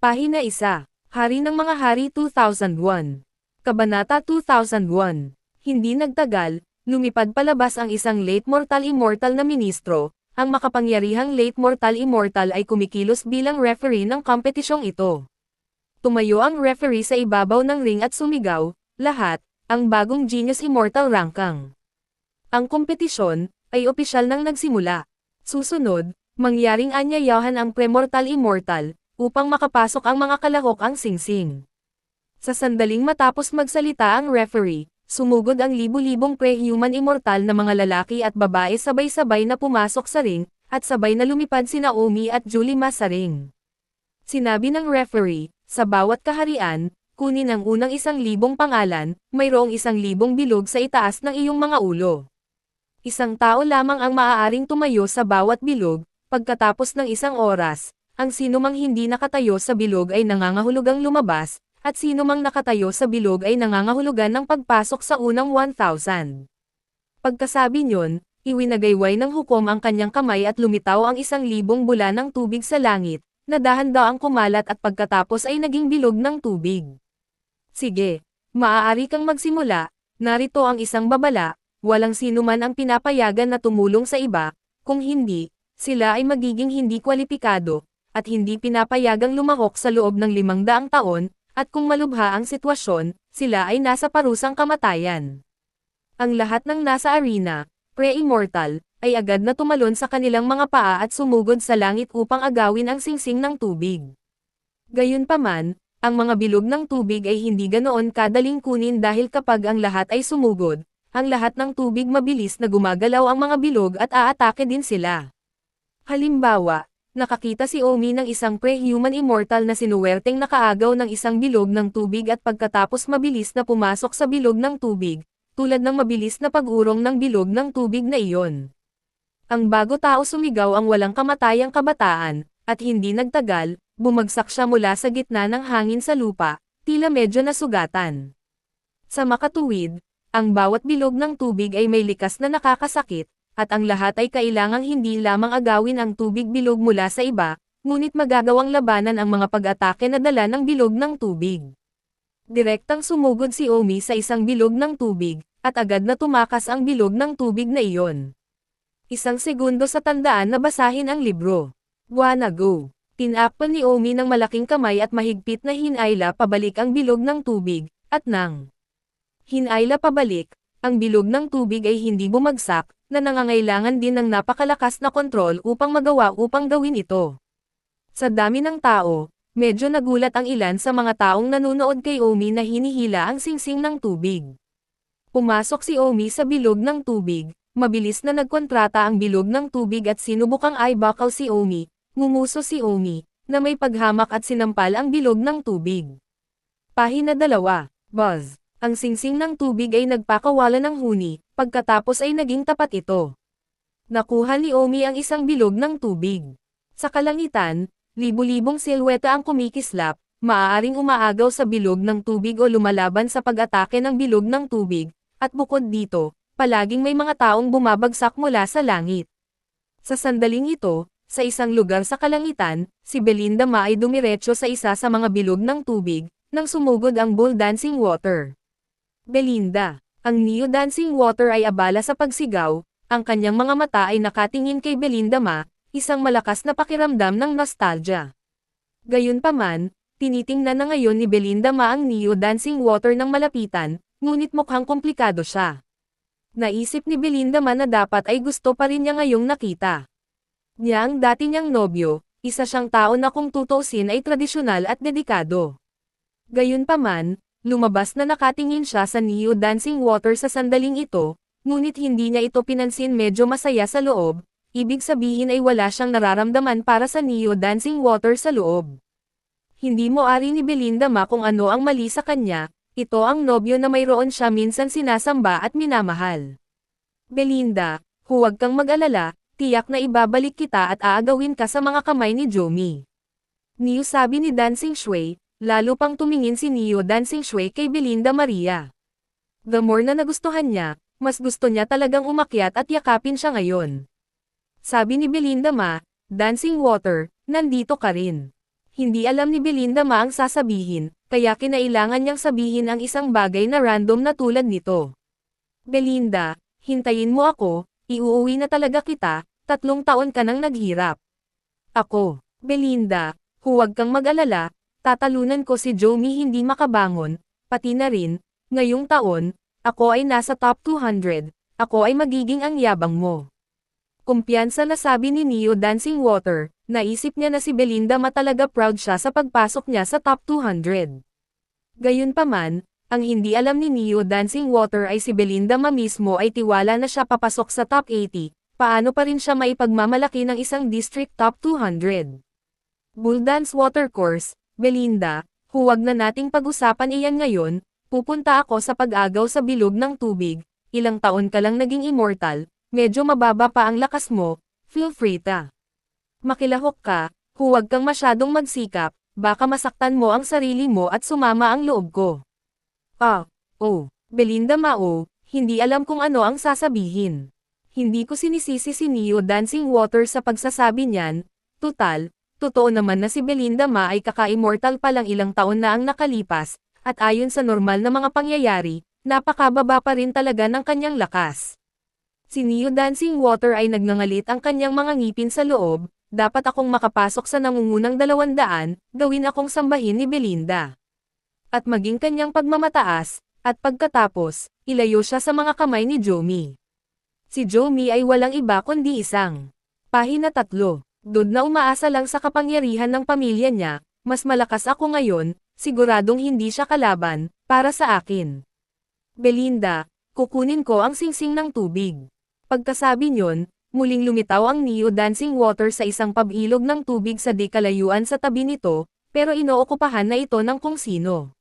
Pahina 1. Hari ng mga Hari 2001. Kabanata 2001. Hindi nagtagal, lumipad palabas ang isang late mortal immortal na ministro. Ang makapangyarihang late mortal immortal ay kumikilos bilang referee ng kompetisyong ito. Tumayo ang referee sa ibabaw ng ring at sumigaw, "Lahat, ang bagong Genius Immortal Rankang." Ang kompetisyon ay opisyal nang nagsimula. Susunod, mangyaring anyayahan ang Premortal Immortal, upang makapasok ang mga kalahok ang singsing. Sa sandaling matapos magsalita ang referee, sumugod ang libu-libong pre-human immortal na mga lalaki at babae sabay-sabay na pumasok sa ring, at sabay na lumipad sina Omi at Julima sa ring. Sinabi ng referee, sa bawat kaharian, kunin ang unang 1,000 pangalan, mayroong 1,000 bilog sa itaas ng iyong mga ulo. Isang tao lamang ang maaaring tumayo sa bawat bilog, pagkatapos ng 1 oras. Ang sinumang hindi nakatayo sa bilog ay nangangahulugang lumabas, at sinumang nakatayo sa bilog ay nangangahulugan ng pagpasok sa unang 1,000. Pagkasabi niyon, iwinagayway ng hukom ang kanyang kamay at lumitaw ang 1,000 bula ng tubig sa langit, na dahan-daang kumalat at pagkatapos ay naging bilog ng tubig. Sige, maaari kang magsimula, narito ang isang babala, walang sinuman ang pinapayagan na tumulong sa iba, kung hindi, sila ay magiging hindi kwalipikado, at hindi pinapayagang lumahok sa loob ng 500 taon, at kung malubha ang sitwasyon, sila ay nasa parusang kamatayan. Ang lahat ng nasa arena, pre-immortal, ay agad na tumalon sa kanilang mga paa at sumugod sa langit upang agawin ang singsing ng tubig. Gayunpaman, ang mga bilog ng tubig ay hindi ganoon kadaling kunin dahil kapag ang lahat ay sumugod, ang lahat ng tubig mabilis na gumagalaw ang mga bilog at aatake din sila. Halimbawa, nakakita si Omi ng isang pre-human immortal na sinuwerteng nakaagaw ng isang bilog ng tubig at pagkatapos mabilis na pumasok sa bilog ng tubig, tulad ng mabilis na pag-urong ng bilog ng tubig na iyon. Ang bago tao sumigaw ang walang kamatayang kabataan, at hindi nagtagal, bumagsak siya mula sa gitna ng hangin sa lupa, tila medyo nasugatan. Sa makatuwid, ang bawat bilog ng tubig ay may likas na nakakasakit, at ang lahat ay kailangang hindi lamang agawin ang tubig bilog mula sa iba, ngunit magagawang labanan ang mga pag-atake na dala ng bilog ng tubig. Direktang sumugod si Omi sa isang bilog ng tubig, at agad na tumakas ang bilog ng tubig na iyon. 1 segundo sa tandaan na basahin ang libro. Wanna go. Tinakpan ni Omi ng malaking kamay at mahigpit na hinayla pabalik ang bilog ng tubig, at nang hinayla pabalik, ang bilog ng tubig ay hindi bumagsak, na nangangailangan din ng napakalakas na kontrol upang upang gawin ito. Sa dami ng tao, medyo nagulat ang ilan sa mga taong nanunood kay Omi na hinihila ang singsing ng tubig. Pumasok si Omi sa bilog ng tubig, mabilis na nagkontrata ang bilog ng tubig at sinubukang eyebakal si Omi, ngumuso si Omi, na may paghamak at sinampal ang bilog ng tubig. Pahina 2. Buzz. Ang singsing ng tubig ay nagpakawala ng huni, pagkatapos ay naging tapat ito. Nakuha ni Omi ang isang bilog ng tubig. Sa kalangitan, libu-libong silweta ang kumikislap, maaaring umaagaw sa bilog ng tubig o lumalaban sa pag-atake ng bilog ng tubig, at bukod dito, palaging may mga taong bumabagsak mula sa langit. Sa sandaling ito, sa isang lugar sa kalangitan, si Belinda Ma ay dumiretso sa isa sa mga bilog ng tubig, nang sumugod ang bull dancing water. Belinda, ang Neo Dancing Water ay abala sa pagsigaw, ang kanyang mga mata ay nakatingin kay Belinda Ma, isang malakas na pakiramdam ng nostalgia. Gayunpaman, tinitingnan na ngayon ni Belinda Ma ang Neo Dancing Water ng malapitan, ngunit mukhang komplikado siya. Naisip ni Belinda Ma na dapat ay gusto pa rin niya ngayong nakita niya ang dati niyang nobyo, isa siyang tao na kung tutuusin ay tradisyonal at dedikado. Gayunpaman, lumabas na nakatingin siya sa Neo Dancing Water sa sandaling ito, ngunit hindi niya ito pinansin medyo masaya sa loob, ibig sabihin ay wala siyang nararamdaman para sa Neo Dancing Water sa loob. Hindi mo ari ni Belinda Ma kung ano ang mali sa kanya, ito ang nobyo na mayroon siya minsan sinasamba at minamahal. Belinda, huwag kang mag-alala, tiyak na ibabalik kita at aagawin ka sa mga kamay ni Jomi. Neo sabi ni Dancing Shui. Lalo pang tumingin si Neo Dancing Shui kay Belinda Maria. The more na nagustuhan niya, mas gusto niya talagang umakyat at yakapin siya ngayon. Sabi ni Belinda Ma, Dancing Water, nandito ka rin. Hindi alam ni Belinda Ma ang sasabihin, kaya kinailangan niyang sabihin ang isang bagay na random na tulad nito. Belinda, hintayin mo ako, iuuwi na talaga kita, 3 taon ka nang naghirap. Ako, Belinda, huwag kang mag-alala, tatalunan ko si Jomi hindi makabangon, pati na rin, ngayong taon, ako ay nasa top 200, ako ay magiging ang yabang mo. Kumpiyansa na sabi ni Neo Dancing Water, naisip niya na si Belinda Ma talaga proud siya sa pagpasok niya sa top 200. Gayunpaman, ang hindi alam ni Neo Dancing Water ay si Belinda Ma mismo ay tiwala na siya papasok sa top 80, paano pa rin siya maipagmamalaki ng isang district top 200. Bull Dance Watercourse, Belinda, huwag na nating pag-usapan iyan ngayon, pupunta ako sa pag-agaw sa bilog ng tubig, ilang taon ka lang naging immortal, medyo mababa pa ang lakas mo, feel free ta. Makilahok ka, huwag kang masyadong magsikap, baka masaktan mo ang sarili mo at sumama ang loob ko. Belinda Ma hindi alam kung ano ang sasabihin. Hindi ko sinisisi si Neo Dancing Water sa pagsasabi niyan, totoo naman na si Belinda Ma ay kaka-immortal pa lang ilang taon na ang nakalipas, at ayon sa normal na mga pangyayari, napakababa pa rin talaga ng kanyang lakas. Si Neo Dancing Water ay nagngangalit ang kanyang mga ngipin sa loob, dapat akong makapasok sa nangungunang 200, gawin akong sambahin ni Belinda. At maging kanyang pagmamataas, at pagkatapos, ilayo siya sa mga kamay ni Jomi. Si Jomi ay walang iba kundi isang pahina 3, dud na umaasa lang sa kapangyarihan ng pamilya niya, mas malakas ako ngayon, siguradong hindi siya kalaban, para sa akin. Belinda, kukunin ko ang singsing ng tubig. Pagkasabi niyon, muling lumitaw ang Neo Dancing Water sa isang pabilog ng tubig sa di kalayuan sa tabi nito, pero inookupahan na ito ng kung sino.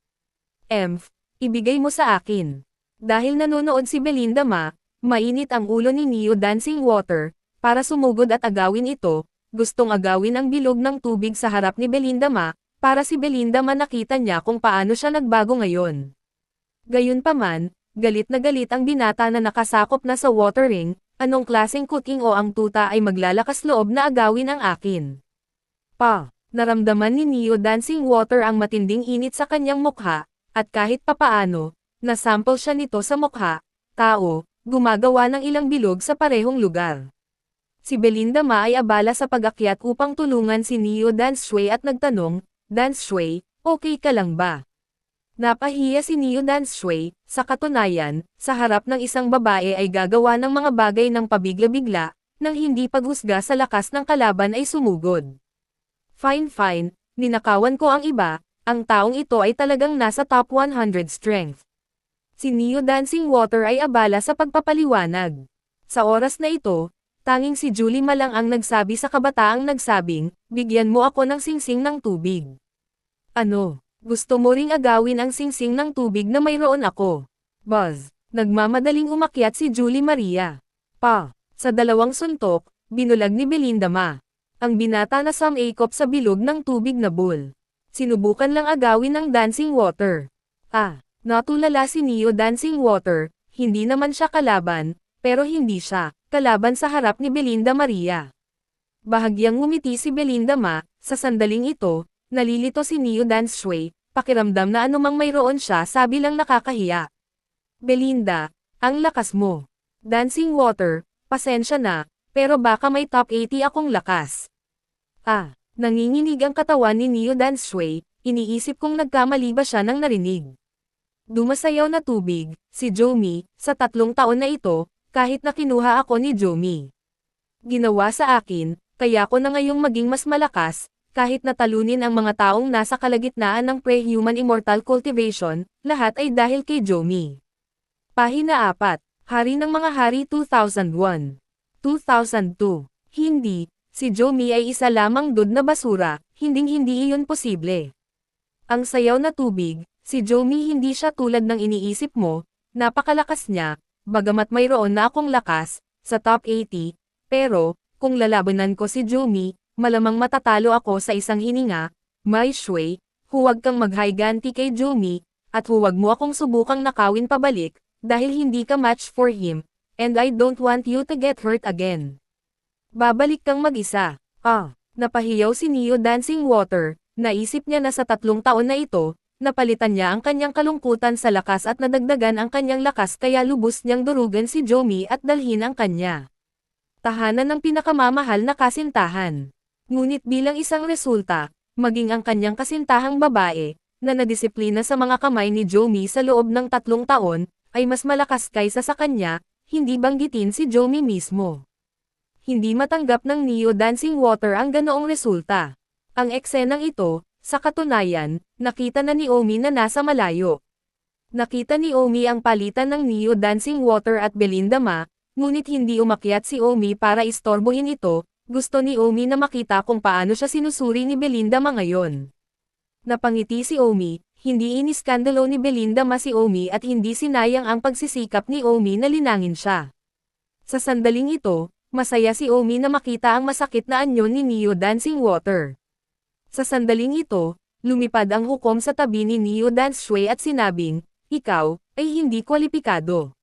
Ibigay mo sa akin. Dahil nanonood si Belinda Ma, mainit ang ulo ni Neo Dancing Water, para sumugod at agawin ito, gustong agawin ang bilog ng tubig sa harap ni Belinda Ma, para si Belinda Ma nakita niya kung paano siya nagbago ngayon. Gayunpaman, galit na galit ang binata na nakasakop na sa water ring, anong klaseng cooking o ang tuta ay maglalakas loob na agawin ang akin. Naramdaman ni Neo Dancing Water ang matinding init sa kanyang mukha, at kahit papaano, nasample siya nito sa mukha, gumagawa ng ilang bilog sa parehong lugar. Si Belinda Ma ay abala sa pag-akyat upang tulungan si Neo Dance Shui at nagtanong, Dance Shui, okay ka lang ba? Napahiya si Neo Dance Shui, sa katunayan, sa harap ng isang babae ay gagawa ng mga bagay ng pabigla-bigla, nang hindi paghusga sa lakas ng kalaban ay sumugod. Fine, ninakawan ko ang iba, ang taong ito ay talagang nasa top 100 strength. Si Neo Dancing Water ay abala sa pagpapaliwanag. Sa oras na ito, tanging si Julie Ma lang ang nagsabi sa kabataang nagsabing, bigyan mo ako ng singsing ng tubig. Ano? Gusto mo ring agawin ang singsing ng tubig na mayroon ako? Buzz. Nagmamadaling umakyat si Julie Maria. Sa dalawang suntok, binulag ni Belinda Ma ang binata na sumikop sa bilog ng tubig na bowl. Sinubukan lang agawin ng dancing water. Natulala si Neo Dancing Water, hindi naman siya kalaban, pero hindi siya kalaban sa harap ni Belinda Maria. Bahagyang ngumiti si Belinda Ma, sa sandaling ito, nalilito si Neo Dance Shui, pakiramdam na anumang mayroon siya sabi lang nakakahiya. Belinda, ang lakas mo. Dancing Water, pasensya na, pero baka may top 80 akong lakas. Nanginginig ang katawan ni Neo Dance Shui, iniisip kong nagkamali ba siya nang narinig. Dumasayaw na tubig, si Jomi, sa 3 taon na ito, kahit na kinuha ako ni Jomi. Ginawa sa akin, kaya ko na ngayong maging mas malakas, kahit natalunin ang mga taong nasa kalagitnaan ng pre-human immortal cultivation, lahat ay dahil kay Jomi. Pahina 4, Hari ng mga Hari 2001. 2002. Hindi, si Jomi ay isa lamang dud na basura, hinding-hindi iyon posible. Ang sayaw na tubig, si Jomi hindi siya tulad ng iniisip mo, napakalakas niya, bagamat mayroon na akong lakas, sa top 80, pero, kung lalabanan ko si Jomi, malamang matatalo ako sa isang hininga. Mai Shui, huwag kang maghiganti kay Jomi, at huwag mo akong subukang nakawin pabalik, dahil hindi ka match for him, and I don't want you to get hurt again. Babalik kang mag-isa. Napahiyaw si Neo Dancing Water, Naisip niya na sa 3 taon na ito, napalitan niya ang kanyang kalungkutan sa lakas at nadagdagan ang kanyang lakas kaya lubos niyang durugan si Jomi at dalhin ang kanya tahanan ng pinakamamahal na kasintahan. Ngunit bilang isang resulta, maging ang kanyang kasintahang babae, na nadisiplina sa mga kamay ni Jomi sa loob ng 3 taon, ay mas malakas kaysa sa kanya, hindi banggitin si Jomi mismo. Hindi matanggap ng Neo Dancing Water ang ganoong resulta. Ang eksenang ito, sa katunayan, nakita na ni Omi na nasa malayo. Nakita ni Omi ang palitan ng Neo Dancing Water at Belinda Ma, ngunit hindi umakyat si Omi para istorbohin ito, gusto ni Omi na makita kung paano siya sinusuri ni Belinda Ma ngayon. Napangiti si Omi, hindi iniskandalo ni Belinda Ma si Omi at hindi sinayang ang pagsisikap ni Omi na linangin siya. Sa sandaling ito, masaya si Omi na makita ang masakit na anyo ni Neo Dancing Water. Sa sandaling ito, lumipad ang hukom sa tabi ni Neo Dance Shui at sinabing, "Ikaw, ay hindi kwalipikado."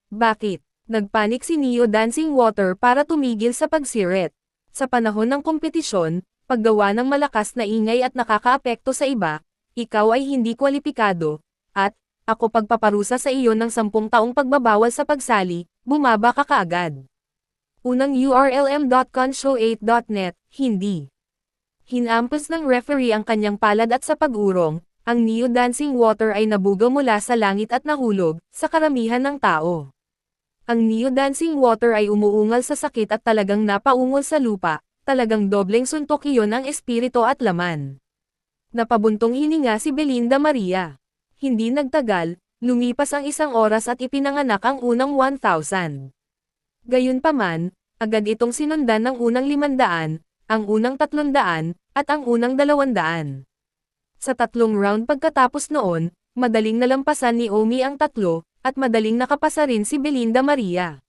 Bakit? Nagpanik si Neo Dancing Water para tumigil sa pagsiret. Sa panahon ng kompetisyon, paggawa ng malakas na ingay at nakakaapekto sa iba, ikaw ay hindi kwalipikado, at, ako pagpaparusa sa iyo ng 10 taong pagbabawal sa pagsali, bumaba ka kaagad. Unang urlm.conshow8.net, hindi. Hinampas ng referee ang kanyang palad at sa pag-urong, ang Neo Dancing Water ay nabugaw mula sa langit at nahulog, sa karamihan ng tao. Ang Neo Dancing Water ay umuungal sa sakit at talagang napaungol sa lupa, talagang dobleng suntok iyon ang espiritu at laman. Napabuntong hininga si Belinda Maria. Hindi nagtagal, lumipas ang 1 oras at ipinanganak ang unang 1,000. Gayunpaman, agad itong sinundan ng unang 500, ang unang 300, at ang unang 200. Sa 3 round pagkatapos noon, madaling nalampasan ni Omi ang 3, at madaling nakapasa rin si Belinda Maria.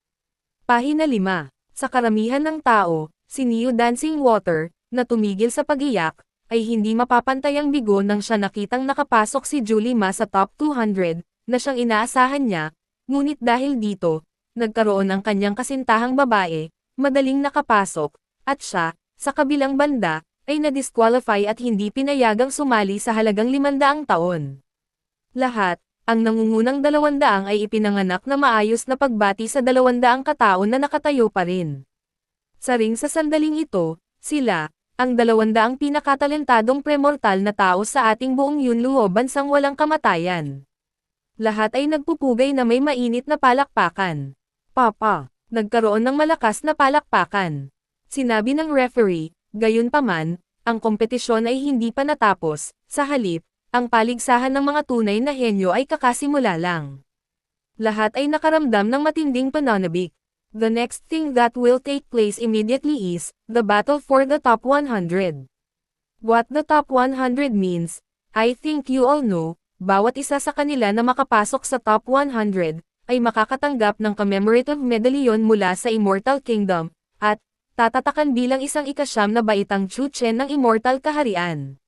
Pahina 5. Sa karamihan ng tao, si Neo Dancing Water, na tumigil sa pag-iyak, ay hindi mapapantay ang bigo nang siya nakitang nakapasok si Julie Ma sa top 200, na siyang inaasahan niya, ngunit dahil dito, nagkaroon ang kanyang kasintahang babae, madaling nakapasok, at siya, sa kabilang banda, ay na-disqualify at hindi pinayagang sumali sa halagang 500 taon. Lahat, ang nangungunang 200 ay ipinanganak na maayos na pagbati sa 200 katao na nakatayo pa rin. Sa ring sa sandaling ito, sila, ang 200 pinakatalentadong premortal na tao sa ating buong Yunluo bansang walang kamatayan. Lahat ay nagpupugay na may mainit na palakpakan. Nagkaroon ng malakas na palakpakan. Sinabi ng referee, gayunpaman, ang kompetisyon ay hindi pa natapos, sa halip, ang paligsahan ng mga tunay na henyo ay kakasimula lang. Lahat ay nakaramdam ng matinding pananabik. The next thing that will take place immediately is, the battle for the top 100. What the top 100 means, I think you all know, bawat isa sa kanila na makapasok sa top 100, ay makakatanggap ng commemorative medallion mula sa Immortal Kingdom, at, tatatakan bilang isang ikasyam na baitang Chuchen ng Immortal Kaharian.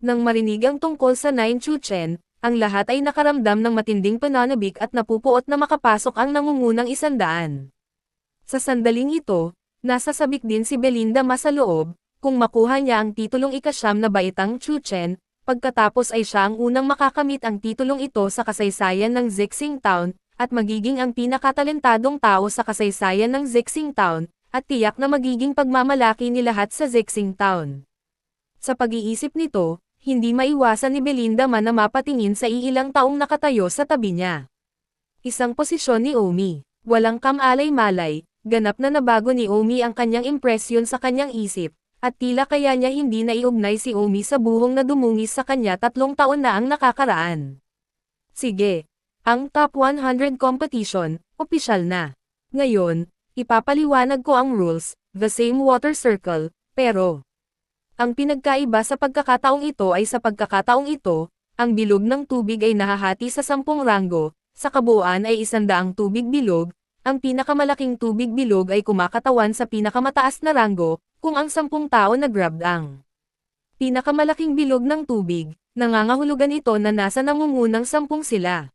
Nang marinig ang tungkol sa 9 Chuchen, ang lahat ay nakaramdam ng matinding pananabik at napupuot na makapasok ang nangungunang 100. Sa sandaling ito, nasa sabik din si Belinda Ma sa loob, kung makuha niya ang titulong ikasyam na baitang Chuchen, pagkatapos ay siya ang unang makakamit ang titulong ito sa kasaysayan ng Zixing Town, at magiging ang pinakatalentadong tao sa kasaysayan ng Zixing Town, at tiyak na magiging pagmamalaki ni lahat sa Zixing Town. Sa pag-iisip nito, hindi maiwasan ni Belinda Ma na mapatingin sa iilang taong nakatayo sa tabi niya. Isang posisyon ni Omi. Walang kamalay-malay, ganap na nabago ni Omi ang kanyang impresyon sa kanyang isip, at tila kaya niya hindi na iugnay si Omi sa buhong na dumungis sa kanya 3 taon na ang nakakaraan. Sige. Ang top 100 competition, opisyal na. Ngayon, ipapaliwanag ko ang rules, the same water circle, pero ang pinagkaiba sa pagkakataong ito ay sa pagkakataong ito, ang bilog ng tubig ay nahahati sa 10 ranggo, sa kabuuan ay 100 tubig bilog, ang pinakamalaking tubig bilog ay kumakatawan sa pinakamataas na ranggo, kung ang 10 tao nag-grab ang pinakamalaking bilog ng tubig, nangangahulugan ito na nasa nangungunang 10 sila.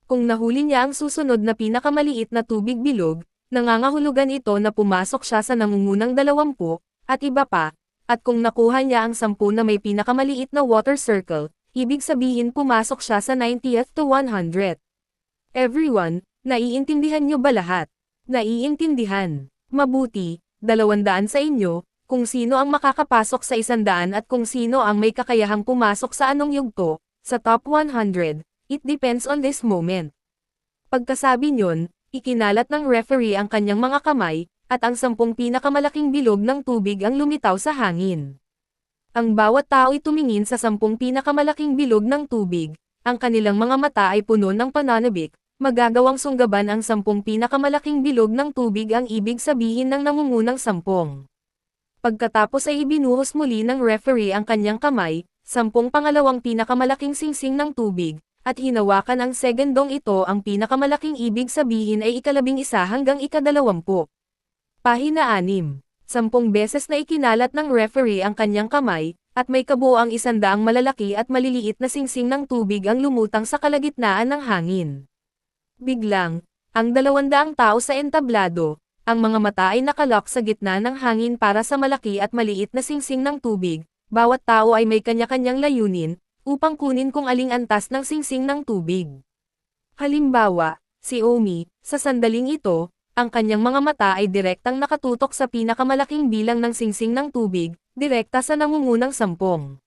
Kung nahuli niya ang susunod na pinakamaliit na tubig bilog, nangangahulugan ito na pumasok siya sa nangungunang 20, at iba pa, at kung nakuha niya ang 10 na may pinakamaliit na water circle, ibig sabihin pumasok siya sa 90th to 100. Everyone, naiintindihan niyo ba lahat? Naiintindihan. Mabuti, 200 sa inyo, kung sino ang makakapasok sa 100 at kung sino ang may kakayahang pumasok sa anong yugto, sa top 100, it depends on this moment. Pagkasabi niyon, ikinalat ng referee ang kanyang mga kamay, at ang 10 pinakamalaking bilog ng tubig ang lumitaw sa hangin. Ang bawat tao ay tumingin sa 10 pinakamalaking bilog ng tubig, ang kanilang mga mata ay puno ng pananabik, magagawang sunggaban ang 10 pinakamalaking bilog ng tubig ang ibig sabihin ng nangungunang 10. Pagkatapos ay ibinuhos muli ng referee ang kanyang kamay, 10 pangalawang pinakamalaking singsing ng tubig, at hinawakan ang segundong ito ang pinakamalaking ibig sabihin ay 11 hanggang 20. Pahina 6. 10 beses na ikinalat ng referee ang kanyang kamay, at may kabuoang 100 malalaki at maliliit na singsing ng tubig ang lumutang sa kalagitnaan ng hangin. Biglang, ang 200 tao sa entablado, ang mga mata ay nakalock sa gitna ng hangin para sa malaki at maliit na singsing ng tubig, bawat tao ay may kanya-kanyang layunin, upang kunin kung aling antas ng singsing ng tubig. Halimbawa, si Omi, sa sandaling ito, ang kanyang mga mata ay direktang nakatutok sa pinakamalaking bilang ng singsing ng tubig, direkta sa nangungunang 10.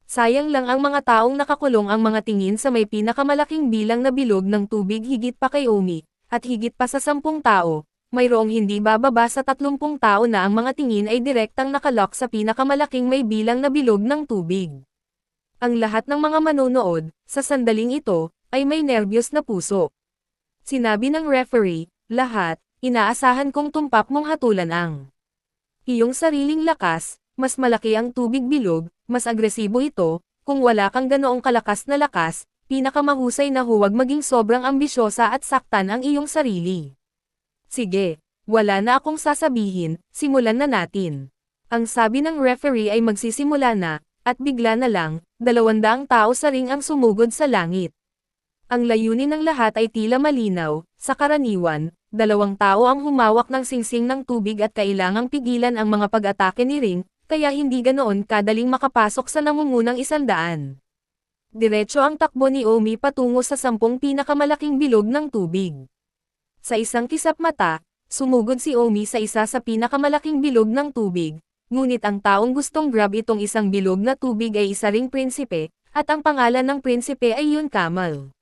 Sayang lang ang mga taong nakakulong ang mga tingin sa may pinakamalaking bilang na bilog ng tubig higit pa kay Omi, at higit pa sa 10 tao, mayroong hindi bababa sa 30 tao na ang mga tingin ay direktang nakalock sa pinakamalaking may bilang na bilog ng tubig. Ang lahat ng mga manonood, sa sandaling ito, ay may nerbiyos na puso. Sinabi ng referee, lahat, inaasahan kong tumpak mong hatulan ang iyong sariling lakas, mas malaki ang tubig bilog, mas agresibo ito, kung wala kang ganoong kalakas na lakas, pinakamahusay na huwag maging sobrang ambisyosa at saktan ang iyong sarili. Sige, wala na akong sasabihin, simulan na natin. Ang sabi ng referee ay magsisimula na, at bigla na lang, 200 tao sa ring ang sumugod sa langit. Ang layunin ng lahat ay tila malinaw, sa karaniwan, 2 tao ang humawak ng singsing ng tubig at kailangang pigilan ang mga pag-atake ni Ring, kaya hindi ganoon kadaling makapasok sa nangungunang 100. Diretso ang takbo ni Omi patungo sa 10 pinakamalaking bilog ng tubig. Sa isang kisap mata, sumugod si Omi sa isa sa pinakamalaking bilog ng tubig, ngunit ang taong gustong grab itong isang bilog na tubig ay isa ring prinsipe, at ang pangalan ng prinsipe ay Yun Kamal.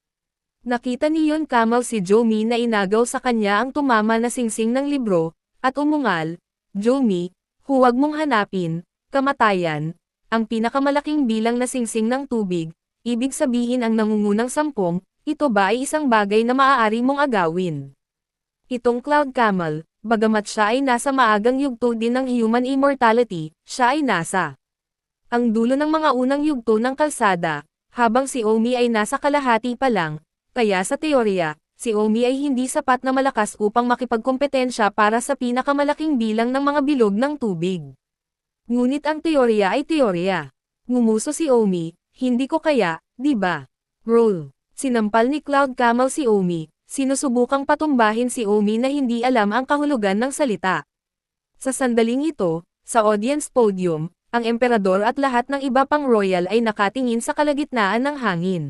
Nakita ni Yun Kamal si Jomi na inagaw sa kanya ang tumama na singsing ng libro, at umungal, Jomi, huwag mong hanapin, kamatayan, ang pinakamalaking bilang na singsing ng tubig, ibig sabihin ang nangungunang 10, ito ba ay isang bagay na maaari mong agawin? Itong Cloud Camel, bagamat siya ay nasa maagang yugto din ng human immortality, siya ay nasa ang dulo ng mga unang yugto ng kalsada, habang si Omi ay nasa kalahati pa lang. Kaya sa teorya, si Omi ay hindi sapat na malakas upang makipagkompetensya para sa pinakamalaking bilang ng mga bilog ng tubig. Ngunit ang teorya ay teorya. Ngumuso si Omi, hindi ko kaya, di ba? Roll. Sinampal ni Cloud Camel si Omi, sinusubukang patumbahin si Omi na hindi alam ang kahulugan ng salita. Sa sandaling ito, sa audience podium, ang emperador at lahat ng iba pang royal ay nakatingin sa kalagitnaan ng hangin.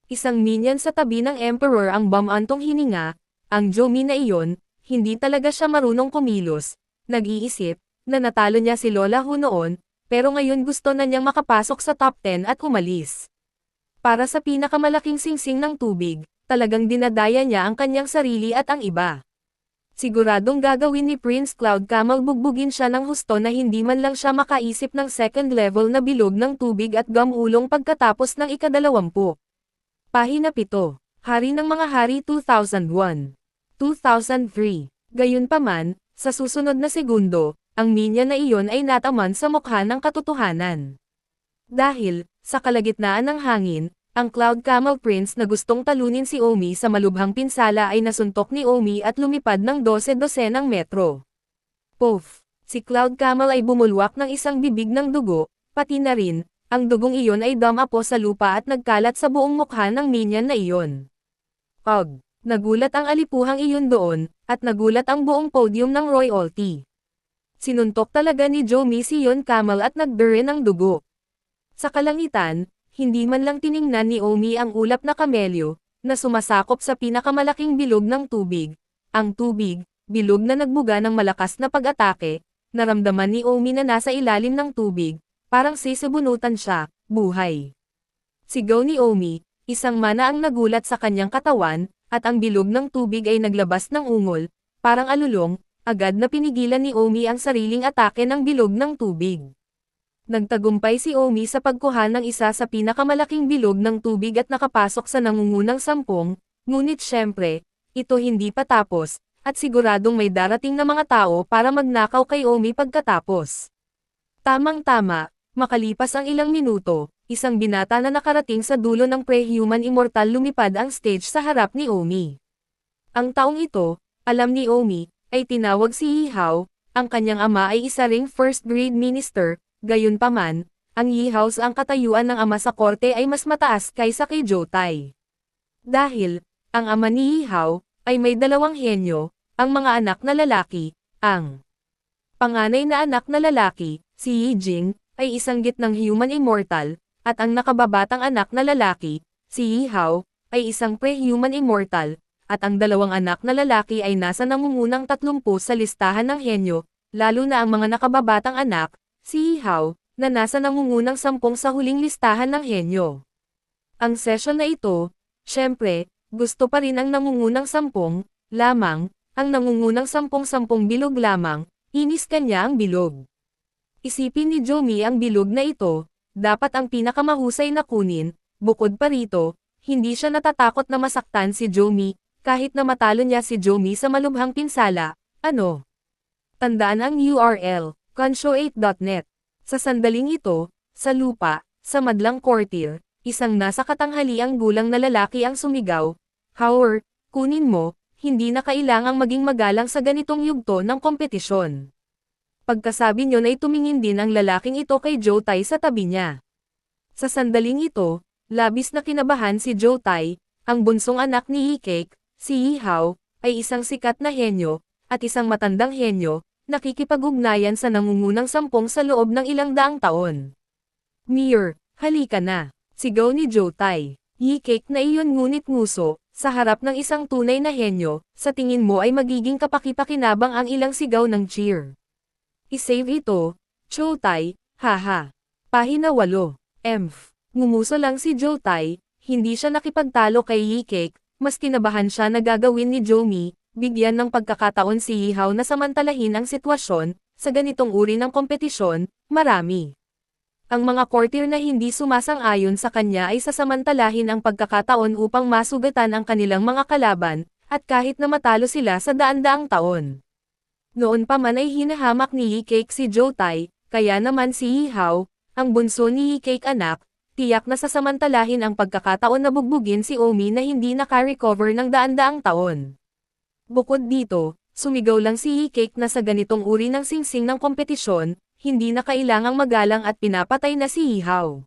Isang minion sa tabi ng emperor ang bumantong hininga, ang Jomi na iyon, hindi talaga siya marunong kumilos, nag-iisip, na natalo niya si Lola Hu noon, pero ngayon gusto na niyang makapasok sa top 10 at umalis. Para sa pinakamalaking singsing ng tubig, talagang dinadaya niya ang kanyang sarili at ang iba. Siguradong gagawin ni Prince Cloud Camel bugbugin siya ng husto na hindi man lang siya makaisip ng second level na bilog ng tubig at gamulong pagkatapos ng ika-20. Pahina 7. Hari ng mga Hari 2001. 2003. Gayunpaman, sa susunod na segundo, ang minion na iyon ay nataman sa mukha ng katotohanan. Dahil, sa kalagitnaan ng hangin, ang Cloud Camel Prince na gustong talunin si Omi sa malubhang pinsala ay nasuntok ni Omi at lumipad ng 12-12 metro. Puff! Si Cloud Camel ay bumulwak ng isang bibig ng dugo, pati na rin, ang dugong iyon ay dumapo sa lupa at nagkalat sa buong mukha ng minion na iyon. Ugh! Nagulat ang alipuhang iyon doon, at nagulat ang buong podium ng royalty. Sinuntok talaga ni Jomi si Yon Camel at nagdure ng dugo. Sa kalangitan, hindi man lang tiningnan ni Omi ang ulap na kamelyo, na sumasakop sa pinakamalaking bilog ng tubig. Ang tubig, bilog na nagbuga ng malakas na pag-atake, naramdaman ni Omi na nasa ilalim ng tubig, parang sisibunutan siya, buhay. Sigaw ni Omi, isang mana ang nagulat sa kanyang katawan, at ang bilog ng tubig ay naglabas ng ungol, parang alulong, agad na pinigilan ni Omi ang sariling atake ng bilog ng tubig. Nagtagumpay si Omi sa pagkuha ng isa sa pinakamalaking bilog ng tubig at nakapasok sa nangungunang 10, ngunit syempre, ito hindi pa tapos, at siguradong may darating na mga tao para magnakaw kay Omi pagkatapos. Tamang-tama, makalipas ang ilang minuto, isang binata na nakarating sa dulo ng pre-human immortal lumipad ang stage sa harap ni Omi. Ang taong ito, alam ni Omi, ay tinawag si Yihaw, ang kanyang ama ay isa ring first-grade minister, gayunpaman, ang Yihaw ang katayuan ng ama sa korte ay mas mataas kaysa kay Jotai. Dahil, ang ama ni Yihaw, ay may dalawang henyo, ang mga anak na lalaki, ang panganay na anak na lalaki, si Yijing, ay isang gitnang human immortal, at ang nakababatang anak na lalaki, si Yihaw, ay isang pre-human immortal, at ang dalawang anak na lalaki ay nasa nangungunang 30 sa listahan ng henyo, lalo na ang mga nakababatang anak, si Yihaw, na nasa nangungunang 10 sa huling listahan ng henyo. Ang session na ito, syempre, gusto pa rin ang nangungunang 10, lamang, ang nangungunang 10 bilog lamang, inis kanya ang bilog. Isipin ni Jomi ang bilog na ito, dapat ang pinakamahusay na kunin, bukod pa rito, hindi siya natatakot na masaktan si Jomi, kahit na matalo niya si Jomi sa malubhang pinsala, ano? Tandaan ang URL, consho8.net. Sa sandaling ito, sa lupa, sa madlang courtier, isang nasa katanghaliang gulang na lalaki ang sumigaw, "Howard, kunin mo, hindi na kailangang maging magalang sa ganitong yugto ng kompetisyon." Pagkasabi niyon ay tumingin din ang lalaking ito kay Jotai sa tabi niya. Sa sandaling ito, labis na kinabahan si Jotai, ang bunsong anak ni Yikek, si Yihaw, ay isang sikat na henyo, at isang matandang henyo, nakikipag-ugnayan sa nangungunang 10 sa loob ng ilang daang taon. "Mir, halika na," sigaw ni Jotai. Yikek na iyon ngunit nguso, sa harap ng isang tunay na henyo, sa tingin mo ay magiging kapaki-pakinabang ang ilang sigaw ng cheer. "I-save ito, Jotai, haha." Pahina 8. Emph. Ngumuso lang si Jotai, hindi siya nakipagtalo kay Yikek, mas kinabahan siya na gagawin ni Jomi, bigyan ng pagkakataon si Yihaw na samantalahin ang sitwasyon, sa ganitong uri ng kompetisyon, marami. Ang mga courtier na hindi sumasang-ayon sa kanya ay sasamantalahin ang pagkakataon upang masugatan ang kanilang mga kalaban, at kahit na matalo sila sa daan-daang taon. Noon pa man ay hinahamak ni Yikek si Jotai, kaya naman si Yihaw, ang bunso ni Yikek anak, tiyak na sasamantalahin ang pagkakataon na bugbugin si Omi na hindi naka-recover ng daan-daang taon. Bukod dito, sumigaw lang si Yikek na sa ganitong uri ng singsing ng kompetisyon, hindi na kailangang magalang at pinapatay na si Yihaw.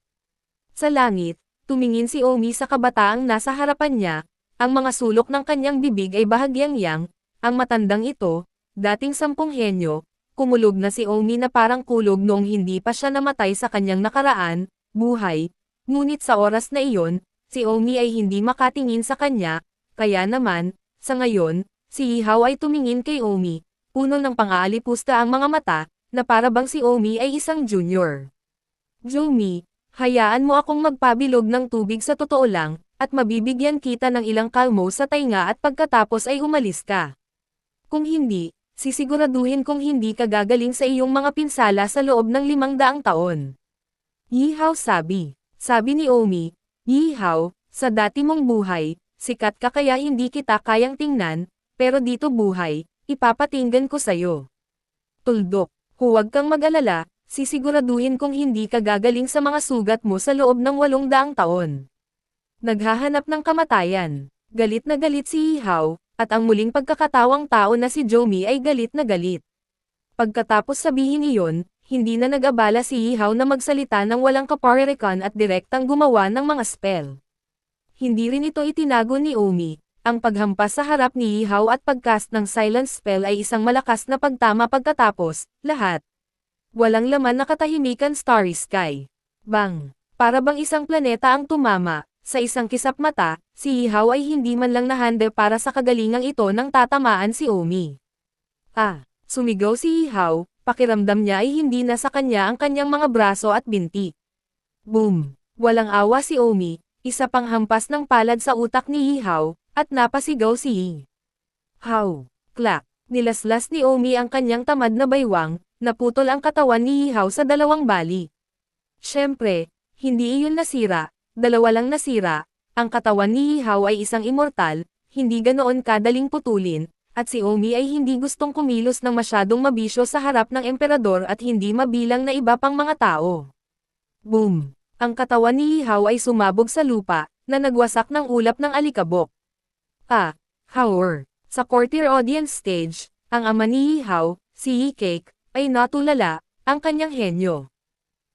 Sa langit, tumingin si Omi sa kabataang nasa harapan niya, ang mga sulok ng kanyang bibig ay bahagyang yang, ang matandang ito, dating 10 henyo, kumulog na si Omi na parang kulog noong hindi pa siya namatay sa kanyang nakaraan, buhay, ngunit sa oras na iyon, si Omi ay hindi makatingin sa kanya, kaya naman, sa ngayon, si Yihaw ay tumingin kay Omi, puno ng pang-aalipusta ang mga mata, na para bang si Omi ay isang junior. "Jomi, hayaan mo akong magpabilog ng tubig sa totoo lang, at mabibigyan kita ng ilang kalmo sa tainga at pagkatapos ay umalis ka. Kung hindi, sisiguraduhin kong hindi ka gagaling sa iyong mga pinsala sa loob ng 500 taon." Yihaw sabi. Sabi ni Omi, "Yihaw, sa dati mong buhay, sikat ka kaya hindi kita kayang tingnan, pero dito buhay, ipapatinggan ko sayo." Tuldok, "Huwag kang mag-alala, sisiguraduhin kong hindi ka gagaling sa mga sugat mo sa loob ng 800 taon." Naghahanap ng kamatayan. Galit na galit si Yihaw, at ang muling pagkakatawang tao na si Jomi ay galit na galit. Pagkatapos sabihin iyon, hindi na nag-abala si Yihaw na magsalita ng walang kaparerekan at direktang gumawa ng mga spell. Hindi rin ito itinago ni Omi, Ang paghampas sa harap ni Yihaw at pagcast ng silence spell ay isang malakas na pagtama pagkatapos, lahat. Walang laman na katahimikan starry sky. Bang! Para bang isang planeta ang tumama, sa isang kisap mata, si Yihaw ay hindi man lang nahanda para sa kagalingang ito nang tatamaan si Omi. Sumigaw si Yihaw, pakiramdam niya ay hindi na sa kanya ang kanyang mga braso at binti. Boom! Walang awa si Omi, isa pang hampas ng palad sa utak ni Yihaw, at napasigaw si Yihaw. Clack! Nilaslas ni Omi ang kanyang tamad na baywang, naputol ang katawan ni Yihaw sa dalawang bali. Siyempre, hindi iyon nasira, dalawa lang nasira, ang katawan ni Yihaw ay isang immortal, hindi ganoon kadaling putulin, at si Omi ay hindi gustong kumilos ng masyadong mabisyo sa harap ng emperador at hindi mabilang na iba pang mga tao. Boom! Ang katawan ni Yihaw ay sumabog sa lupa, na nagwasak ng ulap ng alikabok. However, sa courtier audience stage, ang ama ni Yihaw, si Yi-Cake, ay natulala, ang kanyang henyo.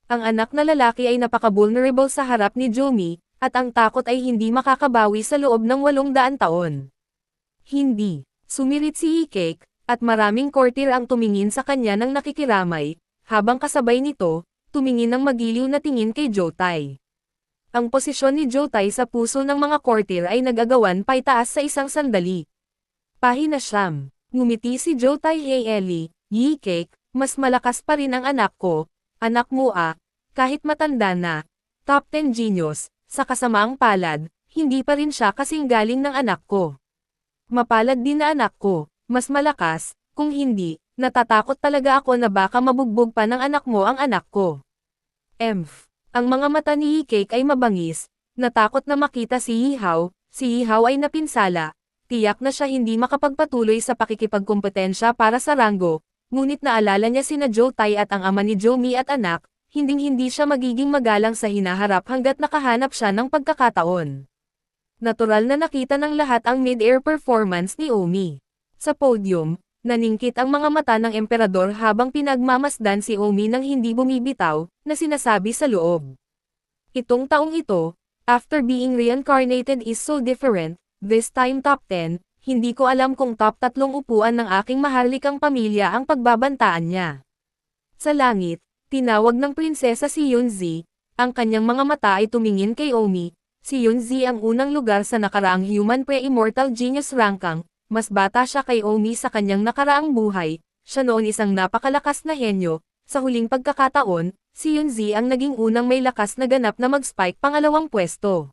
Ang anak na lalaki ay napaka-vulnerable sa harap ni Jomi, at ang takot ay hindi makakabawi sa loob ng 800 taon. Hindi. Sumirit si Yi-Cake, at maraming courtier ang tumingin sa kanya ng nakikiramay, habang kasabay nito, tumingin ng magiliw na tingin kay Joutai. Ang posisyon ni Joutai sa puso ng mga courtier ay nagagawan paitaas sa isang sandali. Pahina siyam. Ngumiti si Joutai. Hey Ellie, Yi-Cake, mas malakas pa rin ang anak ko, anak mo kahit matanda na, top 10 genius, sa kasamaang palad, hindi pa rin siya kasing galing ng anak ko. Mapalad din na anak ko, mas malakas, kung hindi, natatakot talaga ako na baka mabugbog pa ng anak mo ang anak ko. Ang mga mata ni Yi-Cake ay mabangis, natakot na makita si Yihaw ay napinsala, tiyak na siya hindi makapagpatuloy sa pakikipagkompetensya para sa ranggo, ngunit naalala niya sina Joutai at ang ama ni Jomi at anak, hinding-hindi siya magiging magalang sa hinaharap hanggat nakahanap siya ng pagkakataon. Natural na nakita ng lahat ang mid-air performance ni Omi. Sa podium, naningkit ang mga mata ng emperador habang pinagmamasdan si Omi nang hindi bumibitaw, na sinasabi sa loob. Itong taong ito, after being reincarnated is so different, this time top 10, hindi ko alam kung top 3 upuan ng aking maharlikang pamilya ang pagbabantaan niya. Sa langit, tinawag ng prinsesa si Yunzi, ang kanyang mga mata ay tumingin kay Omi. Si Yunzi ang unang lugar sa nakaraang human pre-immortal genius ranking, mas bata siya kay Omi sa kanyang nakaraang buhay, siya noon isang napakalakas na henyo, sa huling pagkakataon, si Yunzi ang naging unang may lakas na ganap na mag-spike pangalawang pwesto.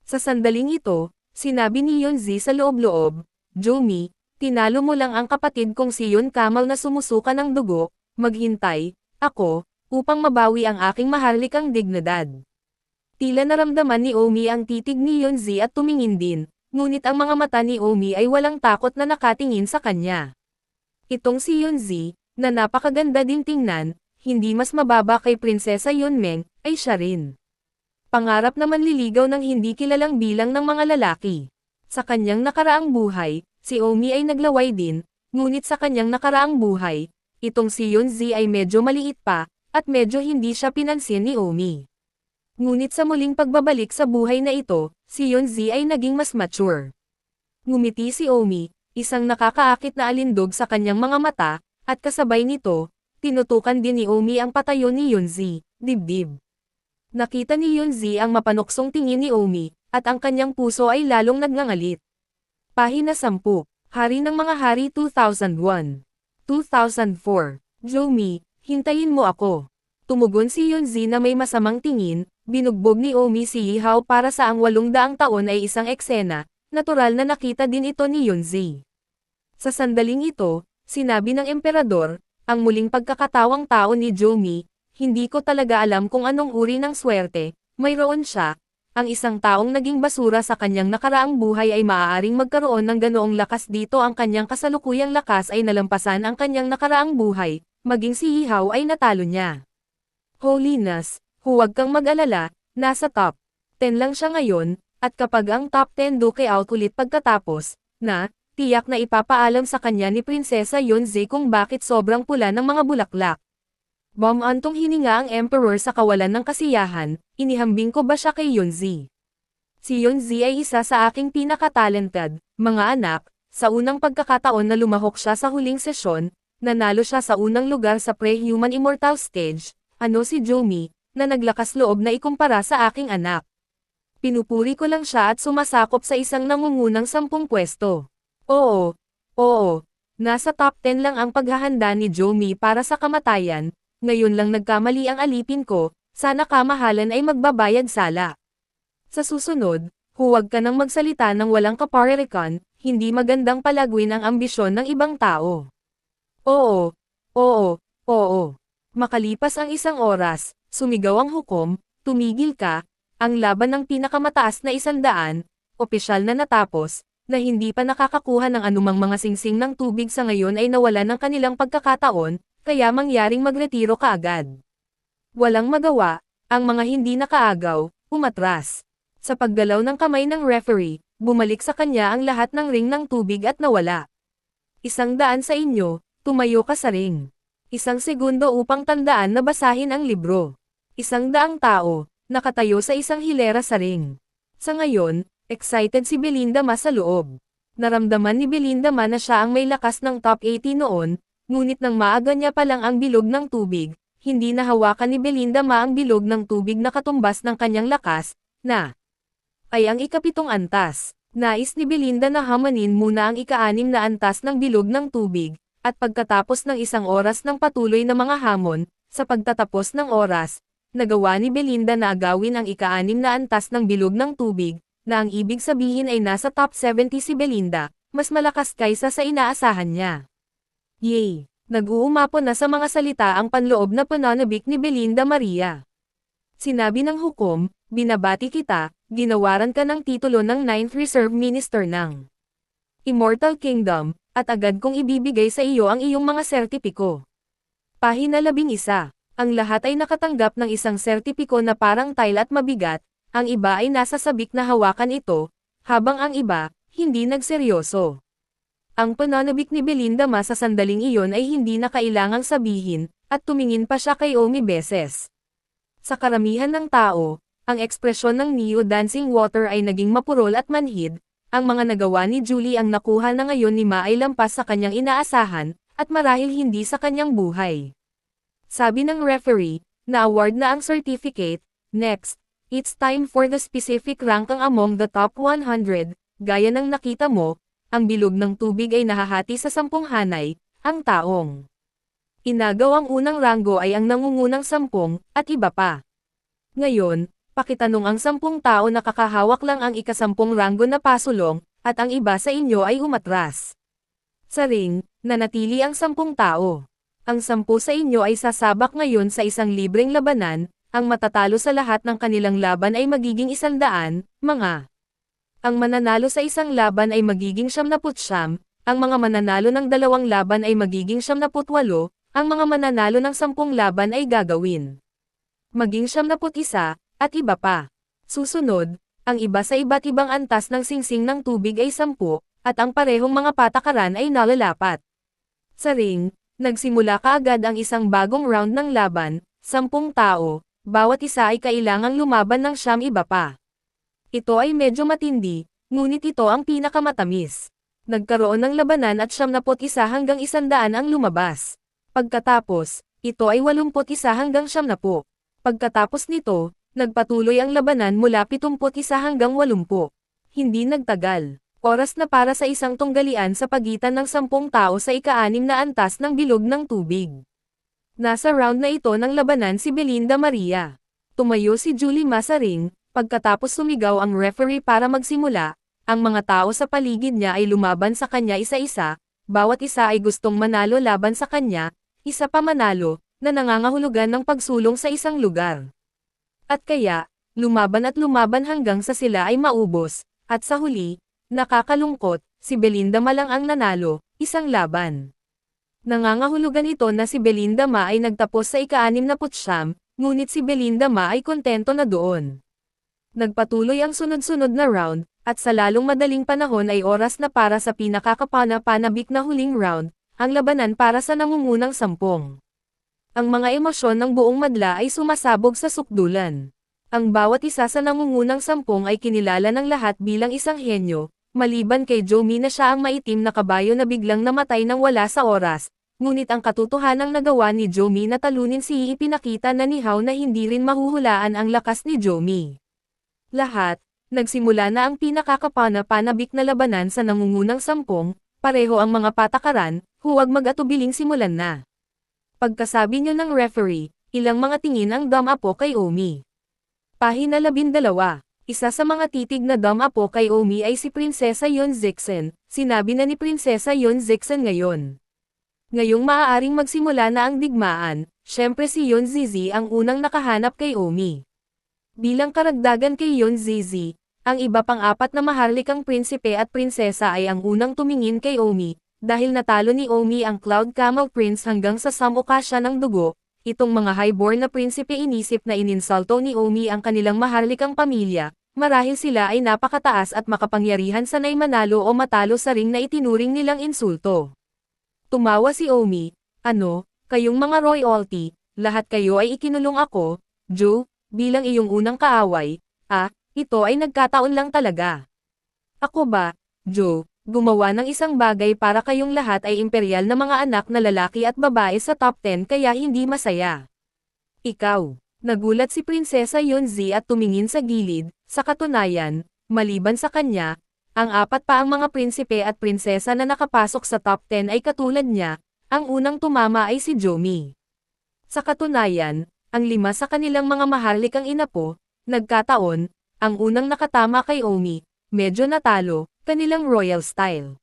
Sa sandaling ito, sinabi ni Yunzi sa loob-loob, Jomi, tinalo mo lang ang kapatid kong si Yun Kamal na sumusuka ng dugo, maghintay, ako, upang mabawi ang aking maharlikang dignidad. Tila naramdaman ni Omi ang titig ni Yunzi at tumingin din, ngunit ang mga mata ni Omi ay walang takot na nakatingin sa kanya. Itong si Yunzi, na napakaganda din tingnan, hindi mas mababa kay Prinsesa Yunmeng, ay siya rin. Pangarap na manliligaw ng hindi kilalang bilang ng mga lalaki. Sa kanyang nakaraang buhay, si Omi ay naglaway din, ngunit sa kanyang nakaraang buhay, itong si Yunzi ay medyo maliit pa, at medyo hindi siya pinansin ni Omi. Ngunit sa muling pagbabalik sa buhay na ito, si Yunzi ay naging mas mature. Ngumiti si Omi, isang nakakaakit na alindog sa kanyang mga mata, at kasabay nito, tinutukan din ni Omi ang patayo ni Yunzi, dibdib. Nakita ni Yunzi ang mapanuksong tingin ni Omi, at ang kanyang puso ay lalong nagngangalit. Pahina 10, Hari ng mga Hari 2001. 2004. Jomi, hintayin mo ako. Tumugon si Yunzi na may masamang tingin, binugbog ni Omi si Yihaw para sa ang 800 taon ay isang eksena, natural na nakita din ito ni Yunzi. Sa sandaling ito, sinabi ng emperador, ang muling pagkakatawang tao ni Jomi, hindi ko talaga alam kung anong uri ng swerte, mayroon siya, ang isang taong naging basura sa kanyang nakaraang buhay ay maaaring magkaroon ng ganoong lakas dito ang kanyang kasalukuyang lakas ay nalampasan ang kanyang nakaraang buhay, maging si Yihaw ay natalo niya. Holiness, huwag kang mag-alala, nasa top 10 lang siya ngayon, at kapag ang top 10 duke out ulit pagkatapos, tiyak na ipapaalam sa kanya ni Prinsesa Yunzi kung bakit sobrang pula ng mga bulaklak. Antong hininga ang emperor sa kawalan ng kasiyahan, inihambing ko ba siya kay Yunzi? Si Yunzi ay isa sa aking pinaka-talented, mga anak, sa unang pagkakataon na lumahok siya sa huling sesyon, nanalo siya sa unang lugar sa Pre-Human Immortal Stage, si Jomi, na naglakas loob na ikumpara sa aking anak. Pinupuri ko lang siya at sumasakop sa isang nangungunang 10 pwesto. Oo, nasa top 10 lang ang paghahanda ni Jomi para sa kamatayan, ngayon lang nagkamali ang alipin ko, sana kamahalan ay magbabayad sala. Sa susunod, huwag ka nang magsalita ng walang kaparirikan, hindi magandang palagwin ang ambisyon ng ibang tao. Oo. Makalipas ang 1 oras, sumigaw ang hukom, tumigil ka, ang laban ng pinakamataas na 100, opisyal na natapos, na hindi pa nakakakuha ng anumang mga singsing ng tubig sa ngayon ay nawalan ng kanilang pagkakataon, kaya mangyaring magretiro kaagad. Walang magawa, ang mga hindi nakaagaw, umatras. Sa paggalaw ng kamay ng referee, bumalik sa kanya ang lahat ng ring ng tubig at nawala. 100 sa inyo, tumayo ka sa ring. 1 segundo upang tandaan na basahin ang libro. 100 tao, nakatayo sa isang hilera sa ring. Sa ngayon, excited si Belinda Ma sa loob. Naramdaman ni Belinda Ma na siya ang may lakas ng top 80 noon, ngunit nang maaga niya pa lang ang bilog ng tubig, hindi nahawakan ni Belinda Ma ang bilog ng tubig na katumbas ng kanyang lakas, ay ang ika-7 antas. Nais ni Belinda na hamanin muna ang ika-6 na antas ng bilog ng tubig, at pagkatapos ng 1 oras ng patuloy na mga hamon, sa pagtatapos ng oras, nagawa ni Belinda na agawin ang ika-6 na antas ng bilog ng tubig, na ang ibig sabihin ay nasa top 70 si Belinda, mas malakas kaysa sa inaasahan niya. Yay! Nag-uumapon na sa mga salita ang panloob na pananabik ni Belinda Maria. Sinabi ng hukom, binabati kita, ginawaran ka ng titulo ng 9th Reserve Minister ng Immortal Kingdom, at agad kong ibibigay sa iyo ang iyong mga sertipiko. Pahina 11. Ang lahat ay nakatanggap ng isang sertipiko na parang tile at mabigat, ang iba ay nasa sabik na hawakan ito, habang ang iba, hindi nagseryoso. Ang pananabik ni Belinda Ma sa sandaling iyon ay hindi na kailangang sabihin, at tumingin pa siya kay Omi beses. Sa karamihan ng tao, ang ekspresyon ng Neo Dancing Water ay naging mapurol at manhid, ang mga nagawa ni Julie ang nakuha na ngayon ni Ma ay lampas sa kanyang inaasahan, at marahil hindi sa kanyang buhay. Sabi ng referee, na-award na ang certificate, next, it's time for the specific ranking among the top 100, gaya ng nakita mo, ang bilog ng tubig ay nahahati sa 10 hanay, ang taong inagaw ang unang ranggo ay ang nangungunang 10, at iba pa. Ngayon, pakitanong ang 10 tao na kakahawak lang ang ika-10 ranggo na pasulong, at ang iba sa inyo ay umatras. Sa ring, nanatili ang 10 tao. Ang 10 sa inyo ay sasabak ngayon sa isang libreng labanan, ang matatalo sa lahat ng kanilang laban ay magiging 100, mga. Ang mananalo sa isang laban ay magiging 99, ang mga mananalo ng 2 laban ay magiging 98, ang mga mananalo ng 10 laban ay gagawin maging 71, at iba pa. Susunod, ang iba sa iba't ibang antas ng singsing ng tubig ay 10, at ang parehong mga patakaran ay nalalapat. Sa ring, nagsimula kaagad ang isang bagong round ng laban, 10 tao, bawat isa ay kailangang lumaban ng 9 iba pa. Ito ay medyo matindi, ngunit ito ang pinakamatamis. Nagkaroon ng labanan at 91 hanggang 100 ang lumabas. Pagkatapos, ito ay 81 hanggang 90. Pagkatapos nito, nagpatuloy ang labanan mula 71 hanggang 80. Hindi nagtagal. Oras na para sa isang tunggalian sa pagitan ng 10 tao sa ika-6 na antas ng bilog ng tubig. Nasa round na ito ng labanan si Belinda Maria. Tumayo si Julie Ma sa ring, pagkatapos sumigaw ang referee para magsimula, ang mga tao sa paligid niya ay lumaban sa kanya isa-isa, bawat isa ay gustong manalo laban sa kanya, isa pa manalo, na nangangahulugan ng pagsulong sa isang lugar. At kaya, lumaban hanggang sa sila ay maubos, at sa huli, nakakalungkot, si Belinda Ma lang ang nanalo, isang laban. Nangangahulugan ito na si Belinda Ma ay nagtapos sa ika-69, ngunit si Belinda Ma ay kontento na doon. Nagpatuloy ang sunod-sunod na round, at sa lalong madaling panahon ay oras na para sa pinakakapana-panabik na huling round, ang labanan para sa nangungunang 10. Ang mga emosyon ng buong madla ay sumasabog sa sukdulan. Ang bawat isa sa nangungunang 10 ay kinilala ng lahat bilang isang henyo, maliban kay Jomi na siya ang maitim na kabayo na biglang namatay nang wala sa oras, ngunit ang katotohanang nagawa ni Jomi na talunin si ipinakita na ni Hao na hindi rin mahuhulaan ang lakas ni Jomi. Lahat, nagsimula na ang pinakakapana-panabik na labanan sa nangungunang 10, pareho ang mga patakaran, huwag mag-atubiling simulan na. Pagkasabi niyo ng referee, ilang mga tingin ang dumapo kay Omi. Pahina 12. Isa sa mga titig na dumapo kay Omi ay si Prinsesa Yeon Zixen. Sinabi na ni Prinsesa Yeon Zixen ngayon. Ngayong maaaring magsimula na ang digmaan, syempre si Yeon Zizi ang unang nakahanap kay Omi. Bilang karagdagan kay Yeon Zizi, ang iba pang 4 na maharlikang prinsipe at prinsesa ay ang unang tumingin kay Omi, dahil natalo ni Omi ang Cloud Camel Prince hanggang sa samuka siya ng dugo. Itong mga highborn na prinsipe inisip na ininsulto ni Omi ang kanilang maharlikang pamilya, marahil sila ay napakataas at makapangyarihan sanay manalo o matalo sa ring na itinuring nilang insulto. Tumawa si Omi, ano, kayong mga royalty, lahat kayo ay ikinulong ako, Jo, bilang iyong unang kaaway, ito ay nagkataon lang talaga. Ako ba, Jo, gumawa ng isang bagay para kayong lahat ay imperial na mga anak na lalaki at babae sa top 10 kaya hindi masaya. Ikaw, nagulat si Prinsesa Yeonzi at tumingin sa gilid, sa katunayan, maliban sa kanya, ang 4 pa ang mga prinsipe at prinsesa na nakapasok sa top 10 ay katulad niya, ang unang tumama ay si Jomi. Sa katunayan, ang 5 sa kanilang mga maharlikang inapo, nagkataon, ang unang nakatama kay Omi, medyo natalo, kanilang royal style.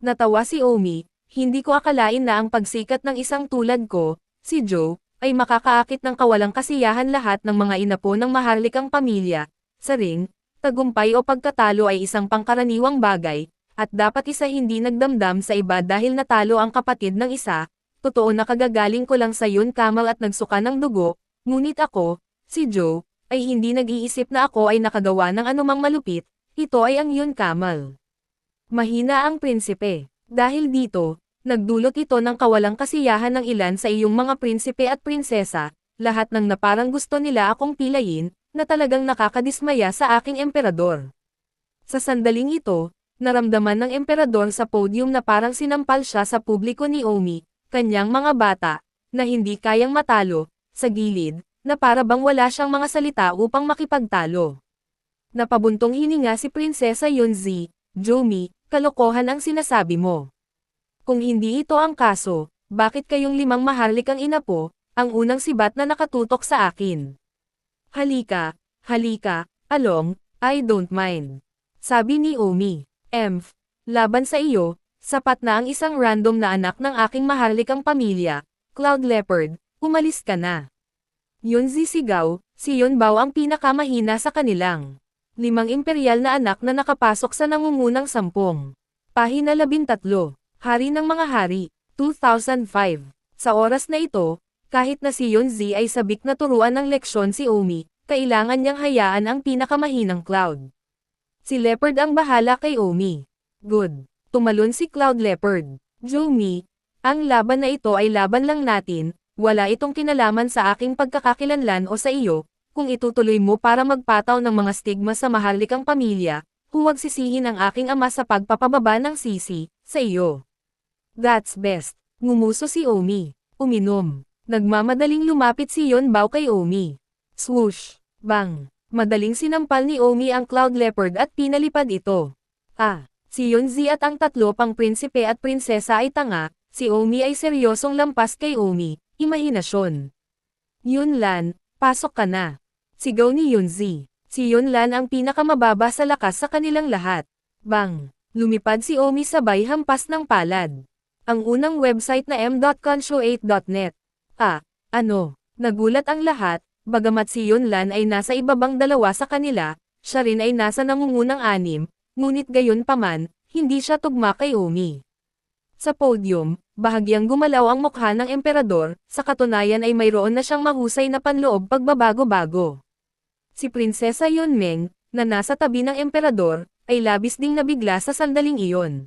Natawa si Omi, hindi ko akalain na ang pagsikat ng isang tulad ko, si Jo, ay makakaakit ng kawalang kasiyahan lahat ng mga inapo ng maharlikang pamilya. Sa ring, tagumpay o pagkatalo ay isang pangkaraniwang bagay, at dapat isa hindi nagdamdam sa iba dahil natalo ang kapatid ng isa. Totoo na kagagaling ko lang sa Yeon Camel at nagsuka ng dugo, ngunit ako, si Jo, ay hindi nag-iisip na ako ay nakagawa ng anumang malupit. Ito ay ang Yeon Camel. Mahina ang prinsipe. Dahil dito, nagdulot ito ng kawalang kasiyahan ng ilan sa iyong mga prinsipe at prinsesa, lahat ng na parang gusto nila akong pilayin, na talagang nakakadismaya sa aking emperador. Sa sandaling ito, naramdaman ng emperador sa podium na parang sinampal siya sa publiko ni Omi, kanyang mga bata, na hindi kayang matalo, sa gilid, na para bang wala siyang mga salita upang makipagtalo. Napabuntong hininga si Prinsesa Yeonzi, Jomi, kalokohan ang sinasabi mo. Kung hindi ito ang kaso, bakit kayong 5 maharlikang inapo, ang unang sibat na nakatutok sa akin? Halika, along, I don't mind. Sabi ni Omi, laban sa iyo, sapat na ang isang random na anak ng aking maharlikang pamilya, Cloud Leopard, umalis ka na. Yeonzi sigaw, si Yeonbao ang pinakamahina sa kanilang 5 imperial na anak na nakapasok sa nangungunang 10. Pahina 13. Hari ng mga Hari, 2005. Sa oras na ito, kahit na si Yeonzi ay sabik na turuan ng leksyon si Omi, kailangan niyang hayaan ang pinakamahinang Cloud. Si Leopard ang bahala kay Omi. Good. Tumalon si Cloud Leopard. Jomi, ang laban na ito ay laban lang natin, wala itong kinalaman sa aking pagkakakilanlan o sa iyo. Kung itutuloy mo para magpataw ng mga stigma sa maharlikang pamilya, huwag sisihin ang aking ama sa pagpapababa ng sisi, sa iyo. That's best. Ngumuso si Omi. Uminom. Nagmamadaling lumapit si Yeonbao kay Omi. Swoosh. Bang. Madaling sinampal ni Omi ang Cloud Leopard at pinalipad ito. Si Yeonzi at ang 3 pang prinsipe at prinsesa ay tanga, si Omi ay seryosong lampas kay Omi, imahinasyon. Yunlan, pasok ka na. Sigaw ni Yeonzi. Si Yunlan ang pinakamababa sa lakas sa kanilang lahat. Bang! Lumipad si Omi sabay hampas ng palad. Ang unang website na m.conshow8.net. Nagulat ang lahat, bagamat si Yunlan ay nasa ibabang 2 sa kanila, siya rin ay nasa nangungunang 6, ngunit gayon paman, hindi siya tugma kay Omi. Sa podium, bahagyang gumalaw ang mukha ng emperador, sa katunayan ay mayroon na siyang mahusay na panloob pagbabago-bago. Si Prinsesa Yeonmeng, na nasa tabi ng emperador, ay labis ding nabigla sa sandaling iyon.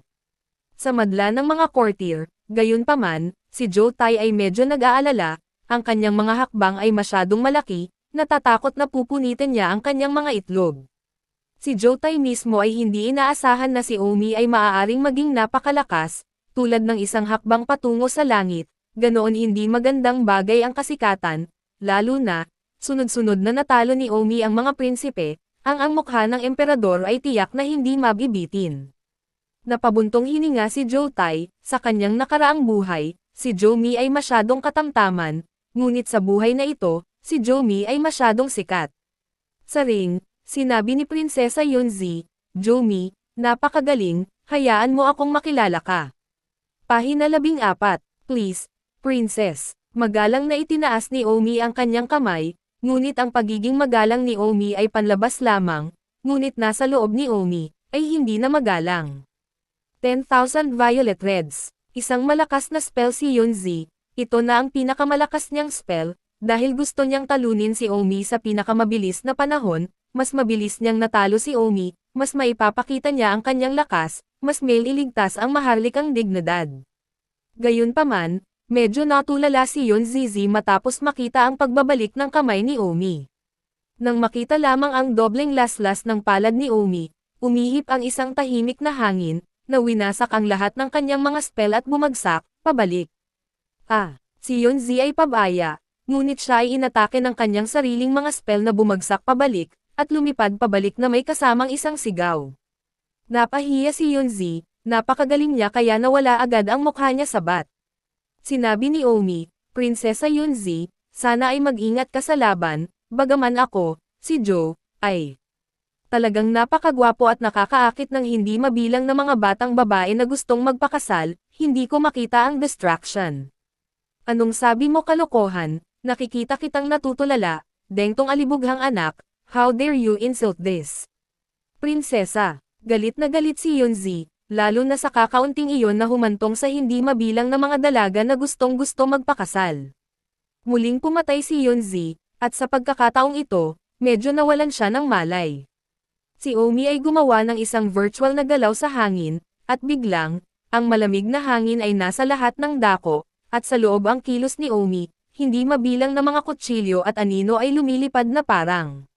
Sa madla ng mga courtier, gayunpaman, si Jo Tai ay medyo nag-aalala, ang kanyang mga hakbang ay masyadong malaki, natatakot na pupunitin niya ang kanyang mga itlog. Si Jotai mismo ay hindi inaasahan na si Omi ay maaaring maging napakalakas, tulad ng isang hakbang patungo sa langit, ganoon hindi magandang bagay ang kasikatan, lalo na, sunod-sunod na natalo ni Omi ang mga prinsipe, ang mukha ng emperador ay tiyak na hindi mabibitin. Napabuntong hininga si Jotai, sa kanyang nakaraang buhay, si Jomi ay masyadong katamtaman, ngunit sa buhay na ito, si Jomi ay masyadong sikat. Sa ring, sinabi ni Prinsesa Yunzi, Jomi, napakagaling, hayaan mo akong makilala ka. Pahina 14, please, Princess. Magalang na itinaas ni Omi ang kanyang kamay, ngunit ang pagiging magalang ni Omi ay panlabas lamang, ngunit nasa loob ni Omi, ay hindi na magalang. 10,000 Violet Reds. Isang malakas na spell si Yunzi, ito na ang pinakamalakas niyang spell, dahil gusto niyang talunin si Omi sa pinakamabilis na panahon, mas mabilis niyang natalo si Omi, mas maipapakita niya ang kanyang lakas, mas mailigtas ang maharlikang dignidad. Gayunpaman, medyo natulala si Yunzizi matapos makita ang pagbabalik ng kamay ni Omi. Nang makita lamang ang dobleng laslas ng palad ni Omi, umihip ang isang tahimik na hangin, na winasak ang lahat ng kanyang mga spell at bumagsak, pabalik. Si Yunzi ay pabaya, ngunit siya ay inatake ng kanyang sariling mga spell na bumagsak pabalik, at lumipad pabalik na may kasamang isang sigaw. Napahiya si Yunzi, napakagaling niya kaya nawala agad ang mukha niya sa bat. Sinabi ni Omi, Prinsesa Yunzi, sana ay mag-ingat ka sa laban, bagaman ako, si Jo, ay talagang napakagwapo at nakakaakit ng hindi mabilang na mga batang babae na gustong magpakasal, hindi ko makita ang distraction. Anong sabi mo kalokohan, nakikita kitang natutulala, dengtong alibughang anak, how dare you insult this? Prinsesa, galit na galit si Yunzi, lalo na sa kakaunting iyon na humantong sa hindi mabilang na mga dalaga na gustong-gusto magpakasal. Muling pumatay si Yunzi, at sa pagkakataong ito, medyo nawalan siya ng malay. Si Omi ay gumawa ng isang virtual na galaw sa hangin, at biglang, ang malamig na hangin ay nasa lahat ng dako, at sa loob ang kilos ni Omi, hindi mabilang na mga kutsilyo at anino ay lumilipad na parang.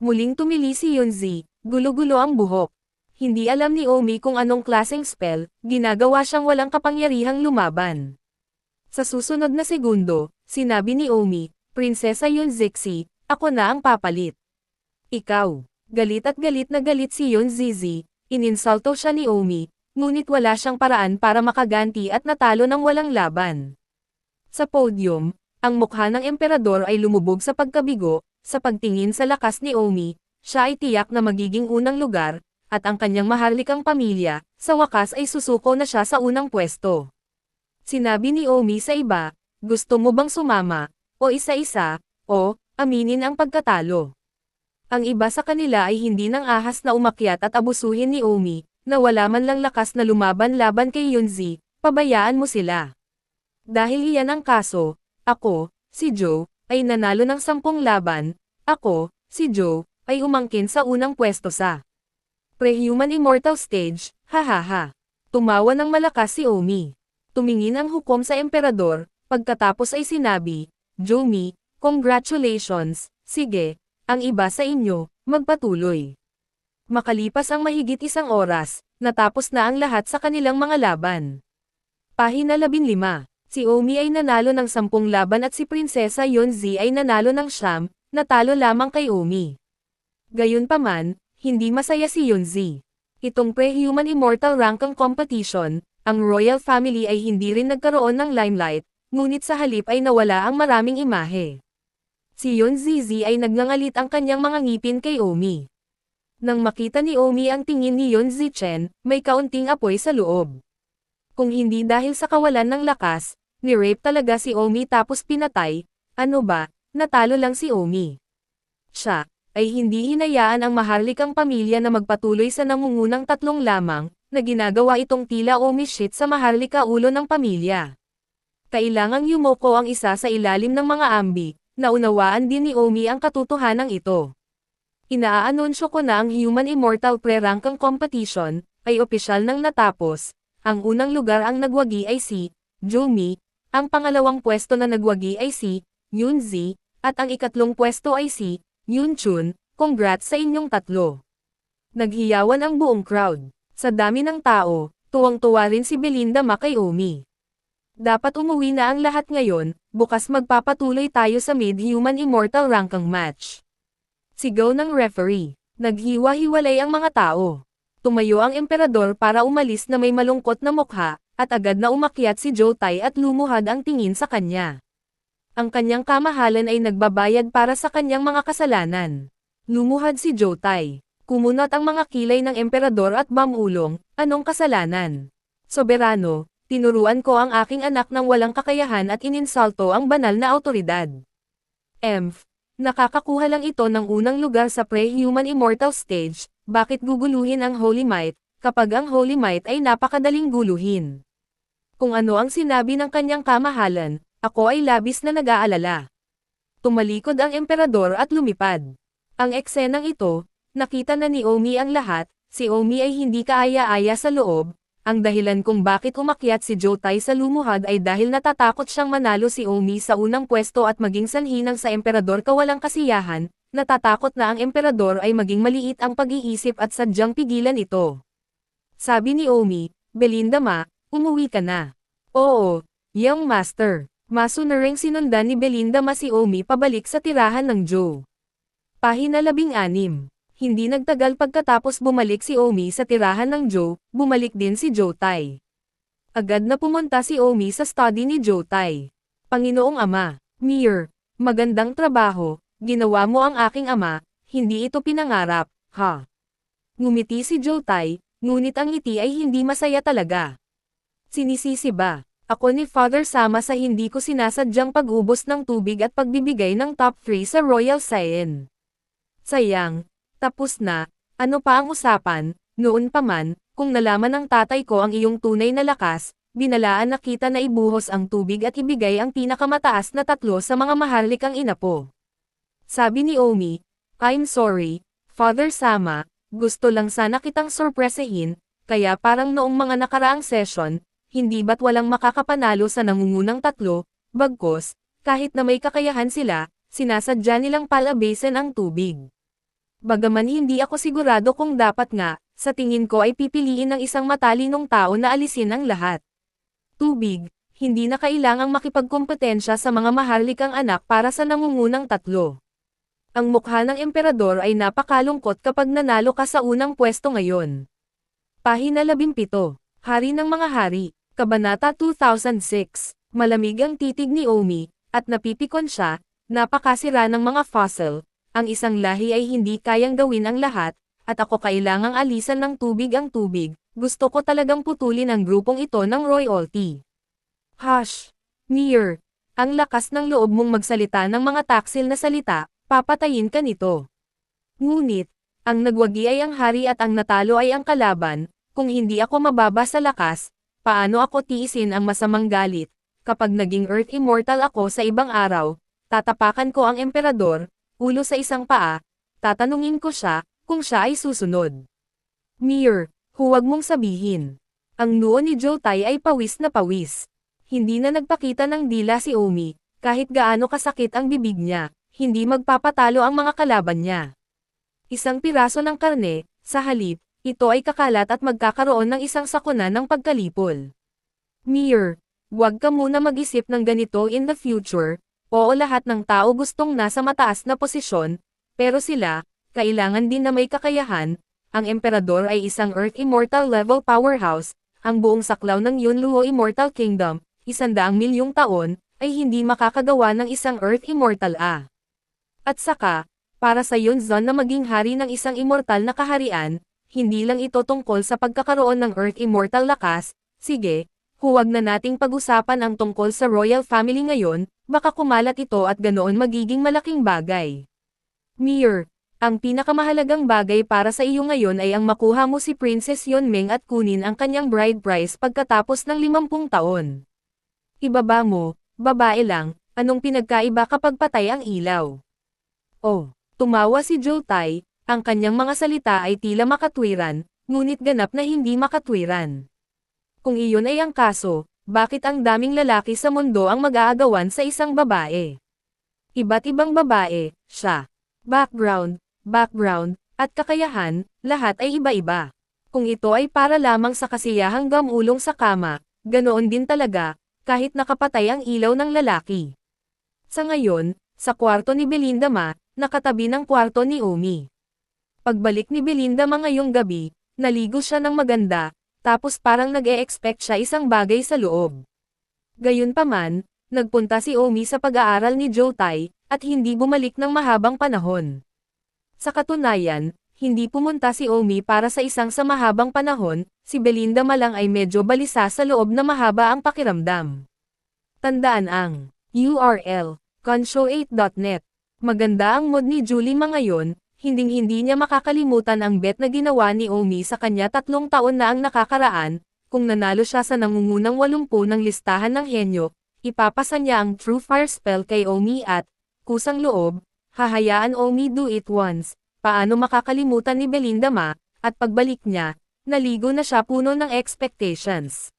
Muling tumili si Yunzi, gulo-gulo ang buhok. Hindi alam ni Omi kung anong klaseng spell, ginagawa siyang walang kapangyarihang lumaban. Sa susunod na segundo, sinabi ni Omi, Prinsesa Yunzixi, ako na ang papalit. Ikaw, galit na galit si Yunzizi, ininsulto siya ni Omi, ngunit wala siyang paraan para makaganti at natalo ng walang laban. Sa podium, ang mukha ng emperador ay lumubog sa pagkabigo, sa pagtingin sa lakas ni Omi, siya ay tiyak na magiging unang lugar, at ang kanyang maharlikang pamilya, sa wakas ay susuko na siya sa unang pwesto. Sinabi ni Omi sa iba, gusto mo bang sumama, o isa-isa, o aminin ang pagkatalo? Ang iba sa kanila ay hindi nang ahas na umakyat at abusuhin ni Omi, na wala man lang lakas na lumaban-laban kay Yunzi, pabayaan mo sila. Dahil iyan ang kaso, ako, si Jo, ay nanalo ng 10 laban, ako, si Jo, ay umangkin sa unang pwesto sa Pre-Human Immortal Stage, hahaha. Tumawa ng malakas si Omi. Tumingin ang hukom sa emperador, pagkatapos ay sinabi, Jomi, congratulations, sige, ang iba sa inyo, magpatuloy. Makalipas ang mahigit 1 oras, natapos na ang lahat sa kanilang mga laban. Pahina 15. Si Omi ay nanalo ng 10 laban at si Prinsesa Yunzi ay nanalo ng 9, natalo lamang kay Omi. Gayunpaman, hindi masaya si Yunzi. Itong pre-human immortal rankang competition, ang royal family ay hindi rin nagkaroon ng limelight, ngunit sa halip ay nawala ang maraming imahe. Si Yunzizi ay nagngangalit ang kanyang mga ngipin kay Omi. Nang makita ni Omi ang tingin ni Yunzichen, may kaunting apoy sa loob. Kung hindi dahil sa kawalan ng lakas, ni-rape talaga si Omi tapos pinatay, ano ba, natalo lang si Omi. Siya, ay hindi hinayaan ang maharlikang pamilya na magpatuloy sa nangungunang 3 lamang, na ginagawa itong tila Omi shit sa maharlika ulo ng pamilya. Kailangang yumoko ang isa sa ilalim ng mga ambi, naunawaan din ni Omi ang katotohanan ito. Inaanunsyo ko na ang Human Immortal Pre-Rankang Competition, ay opisyal nang natapos, ang unang lugar ang nagwagi ay si Jomi, ang pangalawang pwesto na nagwagi ay si Yunzi, At ang ikatlong pwesto ay si Yoon Chun. Congrats sa inyong tatlo. Naghiyawan ang buong crowd. Sa dami ng tao, tuwang-tuwa rin si Belinda Ma kay Omi. Dapat umuwi na ang lahat ngayon, bukas magpapatuloy tayo sa Mid-Human Immortal Rankang match. Sigaw ng referee. Naghiwa-hiwalay ang mga tao. Tumayo ang emperador para umalis na may malungkot na mukha, at agad na umakyat si Joe Tai at lumuhad ang tingin sa kanya. Ang kanyang kamahalan ay nagbabayad para sa kanyang mga kasalanan. Lumuhad si Joe Tai. Kumunot ang mga kilay ng emperador at mamulong, anong kasalanan? Soberano, tinuruan ko ang aking anak ng walang kakayahan at ininsulto ang banal na autoridad. Nakakakuha lang ito ng unang lugar sa pre-human immortal stage, bakit guguluhin ang Holy Might, kapag ang Holy Might ay napakadaling guluhin? Kung ano ang sinabi ng kanyang kamahalan, ako ay labis na nag-aalala. Tumalikod ang emperador at lumipad. Ang eksenang ito, nakita na ni Omi ang lahat, si Omi ay hindi kaaya-aya sa loob, ang dahilan kung bakit umakyat si Joe Tai sa lumuhad ay dahil natatakot siyang manalo si Omi sa unang pwesto at maging sanhi ng sa emperador kawalang kasiyahan, natatakot na ang emperador ay maging maliit ang pag-iisip at sadyang pigilan ito. Sabi ni Omi, Belinda Ma, umuwi ka na. Oo, young master. Maso na ring sinundan ni Belinda Ma si Omi pabalik sa tirahan ng Joe. Pahina 16. Hindi nagtagal pagkatapos bumalik si Omi sa tirahan ng Joe, bumalik din si Joe Tai. Agad na pumunta si Omi sa study ni Joe Tai. Panginoong Ama, Mir, magandang trabaho, ginawa mo ang aking ama, hindi ito pinangarap, ha? Ngumiti si Joe Tai, ngunit ang ngiti ay hindi masaya talaga. Sinisisi ba ako ni Father Sama sa hindi ko sinasadyang pag-ubos ng tubig at pagbibigay ng top 3 sa Royal Saiyan? Sayang, tapos na, ano pa ang usapan, noon pa man, kung nalaman ng tatay ko ang iyong tunay na lakas, binalaan na kita na ibuhos ang tubig at ibigay ang pinakamataas na 3 sa mga maharlikang inapo. Sabi ni Omi, I'm sorry, Father Sama, gusto lang sana kitang sorpresahin, kaya parang noong mga nakaraang session, hindi ba't walang makakapanalo sa nangungunang 3, bagkos, kahit na may kakayahan sila, sinasadya nilang palabasin ang tubig. Bagaman hindi ako sigurado kung dapat nga, sa tingin ko ay pipiliin ng isang matalinong tao na alisin ang lahat. Tubig, hindi na kailangang makipagkompetensya sa mga maharlikang anak para sa nangungunang 3. Ang mukha ng emperador ay napakalungkot kapag nanalo ka sa unang pwesto ngayon. Pahina 17. Hari ng mga Hari, Kabanata 2006. Malamig ang titig ni Omi, at napipikon siya, napakasira ng mga fossil. Ang isang lahi ay hindi kayang gawin ang lahat, at ako kailangang alisan ng tubig ang tubig, gusto ko talagang putulin ang grupong ito ng royalty. Hush! Mir, ang lakas ng loob mong magsalita ng mga taksil na salita, papatayin ka nito. Ngunit, ang nagwagi ay ang hari at ang natalo ay ang kalaban, kung hindi ako mababa sa lakas, paano ako tiisin ang masamang galit, kapag naging Earth Immortal ako sa ibang araw, tatapakan ko ang emperador, ulo sa isang paa, tatanungin ko siya, kung siya ay susunod. Mir, huwag mong sabihin. Ang noo ni Joe Tai ay pawis na pawis. Hindi na nagpakita ng dila si Omi, kahit gaano kasakit ang bibig niya, hindi magpapatalo ang mga kalaban niya. Isang piraso ng karne, sa halip, ito ay kakalat at magkakaroon ng isang sakuna ng pagkalipol. Mir, huwag ka muna mag-isip ng ganito in the future. Oo, lahat ng tao gustong nasa mataas na posisyon, pero sila, kailangan din na may kakayahan. Ang emperador ay isang Earth Immortal level powerhouse, ang buong saklaw ng Yunluo Immortal Kingdom, 100 milyong taon, ay hindi makakagawa ng isang Earth Immortal a. At saka, para sa Yunzon na maging hari ng isang immortal na kaharian, hindi lang ito tungkol sa pagkakaroon ng Earth Immortal lakas. Sige, huwag na nating pag-usapan ang tungkol sa royal family ngayon, baka kumalat ito at ganoon magiging malaking bagay. Mir, ang pinakamahalagang bagay para sa iyo ngayon ay ang makuha mo si Princess Yeonming at kunin ang kanyang bride price pagkatapos ng 50 taon. Ibaba mo, babae lang, anong pinagkaiba kapag patay ang ilaw? Oh, tumawa si Joe Tai, ang kanyang mga salita ay tila makatwiran, ngunit ganap na hindi makatwiran. Kung iyon ay ang kaso, bakit ang daming lalaki sa mundo ang mag-aagawan sa isang babae? Iba't ibang babae, siya. Background, at kakayahan, lahat ay iba-iba. Kung ito ay para lamang sa kasiyahang gamulong sa kama, ganoon din talaga, kahit nakapatay ang ilaw ng lalaki. Sa ngayon, sa kwarto ni Belinda nakatabi ng kwarto ni Omi. Pagbalik ni Belinda ngayong gabi, naligo siya ng maganda, tapos parang nag-e-expect siya isang bagay sa loob. Gayunpaman, nagpunta si Omi sa pag-aaral ni Jotay, at hindi bumalik ng mahabang panahon. Sa katunayan, hindi pumunta si Omi para sa isang sa mahabang panahon, si Belinda lang ay medyo balisa sa loob na mahaba ang pakiramdam. Tandaan ang URL, conshow8.net. Maganda ang mood ni Julie ngayon, hinding-hindi niya makakalimutan ang bet na ginawa ni Omi sa kanya 3 taon na ang nakakaraan, kung nanalo siya sa nangungunang 80 ng listahan ng henyo, ipapasa niya ang True Fire spell kay Omi at, kusang loob, hahayaan Omi do it once. Paano makakalimutan ni Belinda at pagbalik niya, naligo na siya puno ng expectations.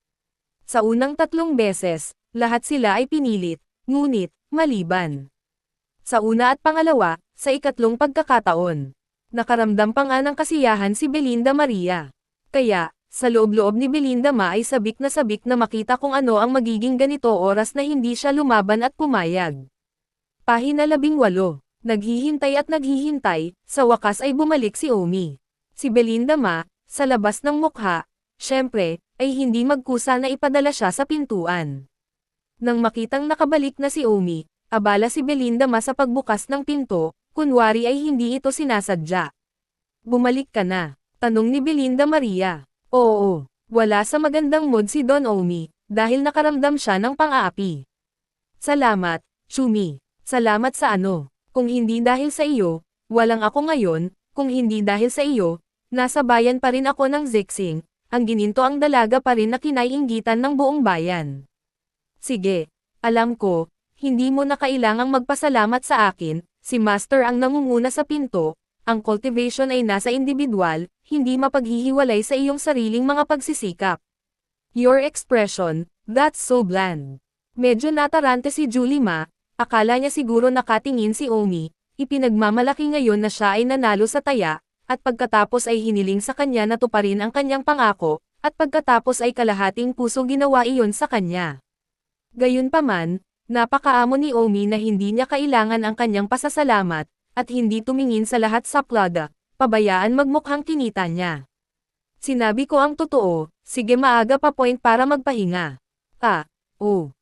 Sa unang 3 beses, lahat sila ay pinilit, ngunit, maliban. Sa una at pangalawa, sa ikatlong pagkakataon. Nakaramdam pa nga ng kasiyahan si Belinda Maria. Kaya, sa loob-loob ni Belinda ay sabik na makita kung ano ang magiging ganito oras na hindi siya lumaban at pumayag. Pahina 18. Naghihintay, sa wakas ay bumalik si Omi. Si Belinda sa labas ng mukha, syempre, ay hindi magkusa na ipadala siya sa pintuan. Nang makitang nakabalik na si Omi, abala si Belinda sa pagbukas ng pinto, kunwari ay hindi ito sinasadya. Bumalik ka na, tanong ni Belinda Maria. Oo, wala sa magandang mood si Don Omi, dahil nakaramdam siya ng pang-aapi. Salamat, Chumi. Salamat sa ano. Kung hindi dahil sa iyo, walang ako ngayon, kung hindi dahil sa iyo, nasa bayan pa rin ako ng Zixing, ang gininto ang dalaga pa rin na kinaiinggitan ng buong bayan. Sige, alam ko, hindi mo na kailangang magpasalamat sa akin, si Master ang nangunguna sa pinto, ang cultivation ay nasa individual, hindi mapaghihiwalay sa iyong sariling mga pagsisikap. Your expression, that's so bland. Medyo natarante si Julie akala niya siguro nakatingin si Omi, ipinagmamalaki ngayon na siya ay nanalo sa taya, at pagkatapos ay hiniling sa kanya na tuparin ang kanyang pangako, at pagkatapos ay kalahating puso ginawa iyon sa kanya. Gayunpaman, napakaamo ni Omi na hindi niya kailangan ang kanyang pasasalamat, at hindi tumingin sa lahat sa plada, pabayaan magmukhang kinita niya. Sinabi ko ang totoo, sige maaga pa point para magpahinga.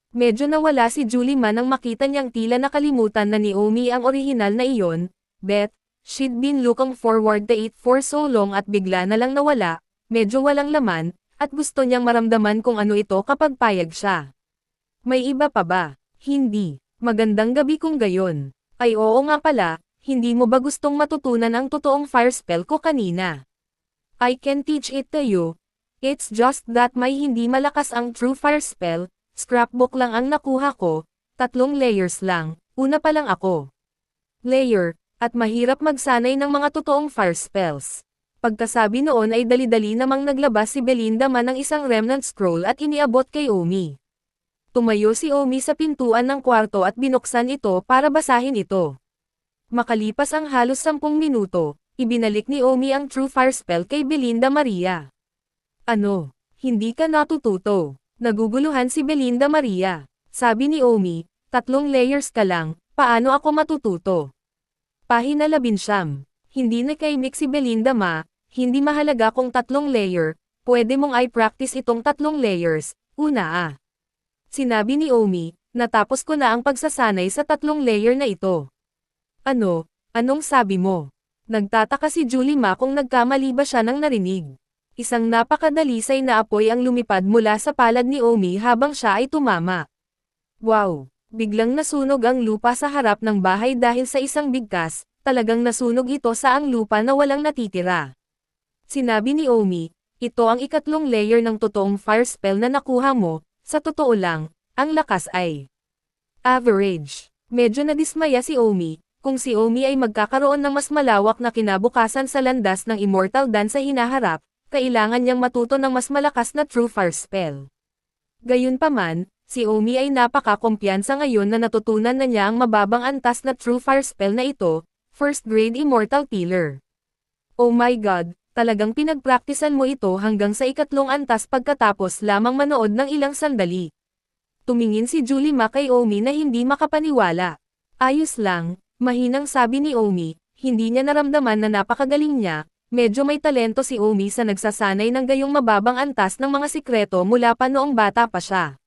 Medyo nawala si Julie nang makita niyang tila nakalimutan na ni Omi ang orihinal na iyon, bet, she'd been looking forward to it for so long at bigla na lang nawala, medyo walang laman, at gusto niyang maramdaman kung ano ito kapag payag siya. May iba pa ba? Hindi. Magandang gabi kung gayon. Ay oo nga pala, hindi mo ba gustong matutunan ang totoong fire spell ko kanina? I can teach it to you. It's just that may hindi malakas ang true fire spell. Scrapbook lang ang nakuha ko, 3 layers lang, una pa lang ako. Layer, at mahirap magsanay ng mga totoong fire spells. Pagkasabi noon ay dali-dali namang naglabas si Belinda ng isang remnant scroll at iniabot kay Omi. Tumayo si Omi sa pintuan ng kwarto at binuksan ito para basahin ito. Makalipas ang halos 10 minuto, ibinalik ni Omi ang true fire spell kay Belinda Maria. Ano? Hindi ka natututo? Naguguluhan si Belinda Maria. Sabi ni Omi, 3 layers ka lang, paano ako matututo? Pahina 19. Hindi nakaimik si Belinda hindi mahalaga kung 3 layer, pwede mong i-practice itong 3 layers, una Sinabi ni Omi, natapos ko na ang pagsasanay sa 3 layer na ito. Ano? Anong sabi mo? Nagtataka si Julie kung nagkamali ba siya ng narinig. Isang napakadalisay na apoy ang lumipad mula sa palad ni Omi habang siya ay tumama. Wow! Biglang nasunog ang lupa sa harap ng bahay dahil sa isang bigkas, talagang nasunog ito sa ang lupa na walang natitira. Sinabi ni Omi, ito ang 3 layer ng totoong fire spell na nakuha mo, sa totoo lang, ang lakas ay average. Medyo nadismaya si Omi, kung si Omi ay magkakaroon ng mas malawak na kinabukasan sa landas ng Immortal Dance sa hinaharap, kailangan niyang matuto ng mas malakas na true fire spell. Gayunpaman, Si Omi ay napaka-kumpiyansa ngayon na natutunan na niya ang mababang antas na True Fire spell na ito, First Grade Immortal Pillar. Oh my God, talagang pinagpraktisan mo ito hanggang sa ikatlong antas pagkatapos lamang manood ng ilang sandali. Tumingin si Julima kay Omi na hindi makapaniwala. Ayos lang, mahinang sabi ni Omi, hindi niya naramdaman na napakagaling niya, medyo may talento si Omi sa nagsasanay ng gayong mababang antas ng mga sikreto mula pa noong bata pa siya.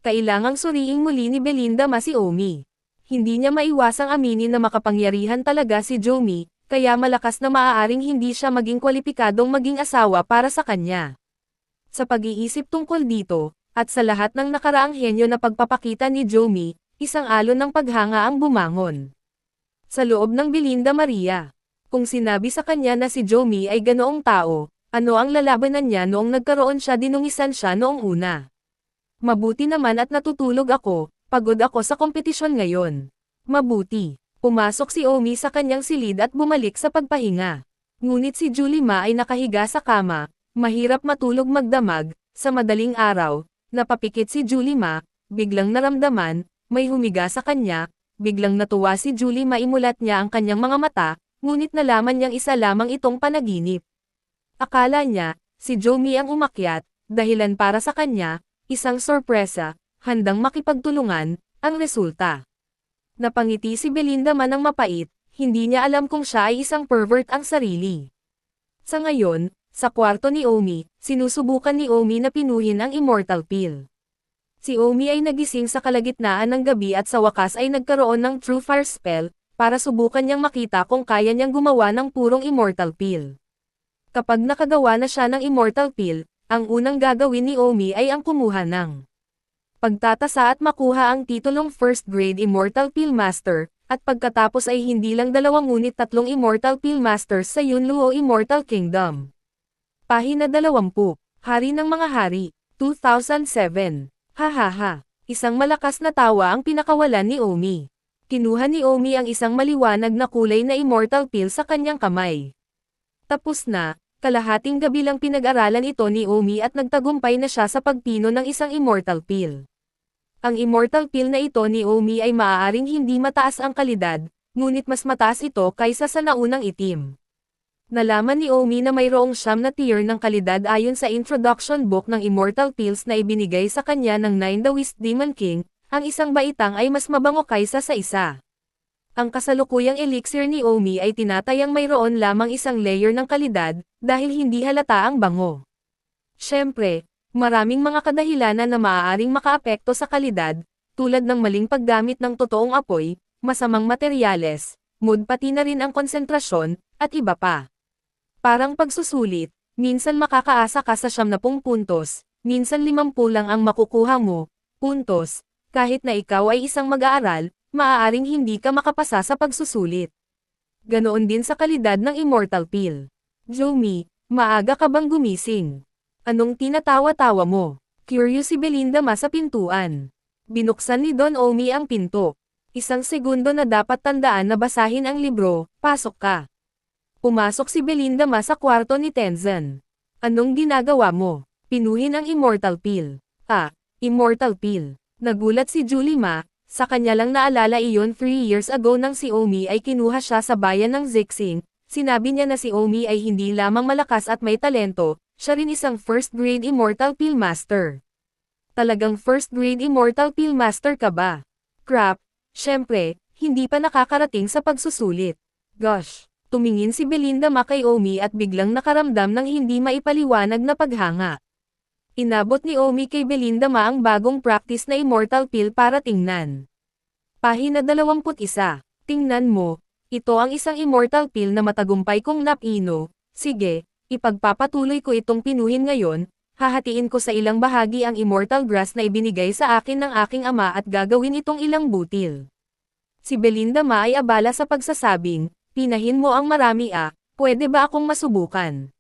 Kailangang suriing muli ni Belinda si Omi. Hindi niya maiwasang aminin na makapangyarihan talaga si Jomi, kaya malakas na maaaring hindi siya maging kwalipikadong maging asawa para sa kanya. Sa pag-iisip tungkol dito, at sa lahat ng nakaraang henyo na pagpapakita ni Jomi, isang alon ng paghanga ang bumangon sa loob ng Belinda Maria. Kung sinabi sa kanya na si Jomi ay ganoong tao, ano ang lalabanan niya noong nagkaroon siya dinungisan siya noong una? Mabuti naman at natutulog ako, pagod ako sa kompetisyon ngayon. Mabuti. Pumasok si Omi sa kanyang silid at bumalik sa pagpahinga. Ngunit si Julima ay nakahiga sa kama, mahirap matulog magdamag, sa madaling araw, napapikit si Julima, biglang naramdaman, may humiga sa kanya, biglang natuwa si Julima imulat niya ang kanyang mga mata, ngunit nalaman niyang isa lamang itong panaginip. Akala niya, si Jomi ang umakyat, dahilan para sa kanya, isang sorpresa, handang makipagtulungan, ang resulta. Napangiti si Belinda ng mapait, hindi niya alam kung siya ay isang pervert ang sarili. Sa ngayon, sa kwarto ni Omi, sinusubukan ni Omi na pinuhin ang immortal pill. Si Omi ay nagising sa kalagitnaan ng gabi at sa wakas ay nagkaroon ng True Fire spell, para subukan niyang makita kung kaya niyang gumawa ng purong immortal pill. Kapag nakagawa na siya ng immortal pill, ang unang gagawin ni Omi ay ang kumuha ng pagtatasa at makuha ang titulong First Grade Immortal Pill Master, at pagkatapos ay hindi lang 2 ngunit 3 Immortal Pill Masters sa Yunluo Immortal Kingdom. Pahina 20, Hari ng Mga Hari, 2007. Hahaha. Isang malakas na tawa ang pinakawalan ni Omi. Kinuha ni Omi ang isang maliwanag na kulay na Immortal Pill sa kanyang kamay. Tapos na. Kalahating gabi lang pinag-aralan ito ni Omi at nagtagumpay na siya sa pagpino ng isang immortal pill. Ang immortal pill na ito ni Omi ay maaaring hindi mataas ang kalidad, ngunit mas mataas ito kaysa sa naunang itim. Nalaman ni Omi na mayroong 9 na tier ng kalidad ayon sa introduction book ng immortal pills na ibinigay sa kanya ng 9 the West Demon King, ang isang baitang ay mas mabango kaysa sa isa. Ang kasalukuyang elixir ni Omi ay tinatayang mayroon lamang isang layer ng kalidad, dahil hindi halata ang bango. Siyempre, maraming mga kadahilanan na maaaring makaapekto sa kalidad, tulad ng maling paggamit ng totoong apoy, masamang materyales, mood pati na rin ang konsentrasyon, at iba pa. Parang pagsusulit, minsan makakaasa ka sa 70 puntos, minsan 50 lang ang makukuha mo, puntos, kahit na ikaw ay isang mag-aaral, maaaring hindi ka makapasa sa pagsusulit. Ganoon din sa kalidad ng immortal pill. Jomi, maaga ka bang gumising? Anong tinatawa-tawa mo? Curious si Belinda sa pintuan. Binuksan ni Don Omi ang pinto. Isang segundo na dapat tandaan na basahin ang libro, pasok ka. Pumasok si Belinda sa kwarto ni Tenzin. Anong ginagawa mo? Pinuhin ang immortal pill. Immortal pill. Nagulat si Julima. Sa kanya lang naalala iyon 3 years ago nang si Omi ay kinuha siya sa bayan ng Zixing, sinabi niya na si Omi ay hindi lamang malakas at may talento, siya rin isang First Grade Immortal Pill Master. Talagang First Grade Immortal Pill Master ka ba? Crap, syempre, hindi pa nakakarating sa pagsusulit. Gosh, tumingin si Belinda kay Omi at biglang nakaramdam ng hindi maipaliwanag na paghanga. Inabot ni Omi kay Belinda ang bagong practice na immortal pill para tingnan. Pahina 21. Tingnan mo, ito ang isang immortal pill na matagumpay kong napino. Sige, ipagpapatuloy ko itong pinuhin ngayon, hahatiin ko sa ilang bahagi ang immortal grass na ibinigay sa akin ng aking ama at gagawin itong ilang butil. Si Belinda ay abala sa pagsasabing, pinahin mo ang marami pwede ba akong masubukan?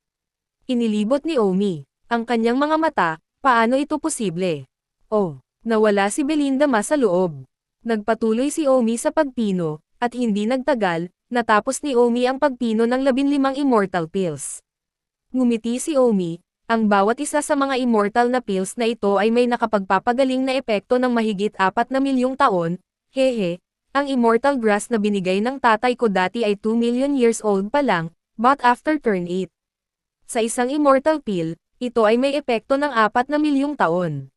Inilibot ni Omi ang kanyang mga mata, paano ito posible? Oh, nawala si Belinda sa loob. Nagpatuloy si Omi sa pagpino, at hindi nagtagal, natapos ni Omi ang pagpino ng 15 immortal pills. Ngumiti si Omi, Ang bawat isa sa mga immortal na pills na ito ay may nakapagpapagaling na epekto ng mahigit 4 na milyong taon, hehe. Ang immortal grass na binigay ng tatay ko dati ay 2 million years old pa lang, but after turn 8. Sa isang immortal pill, ito ay may epekto ng 4 na milyong taon.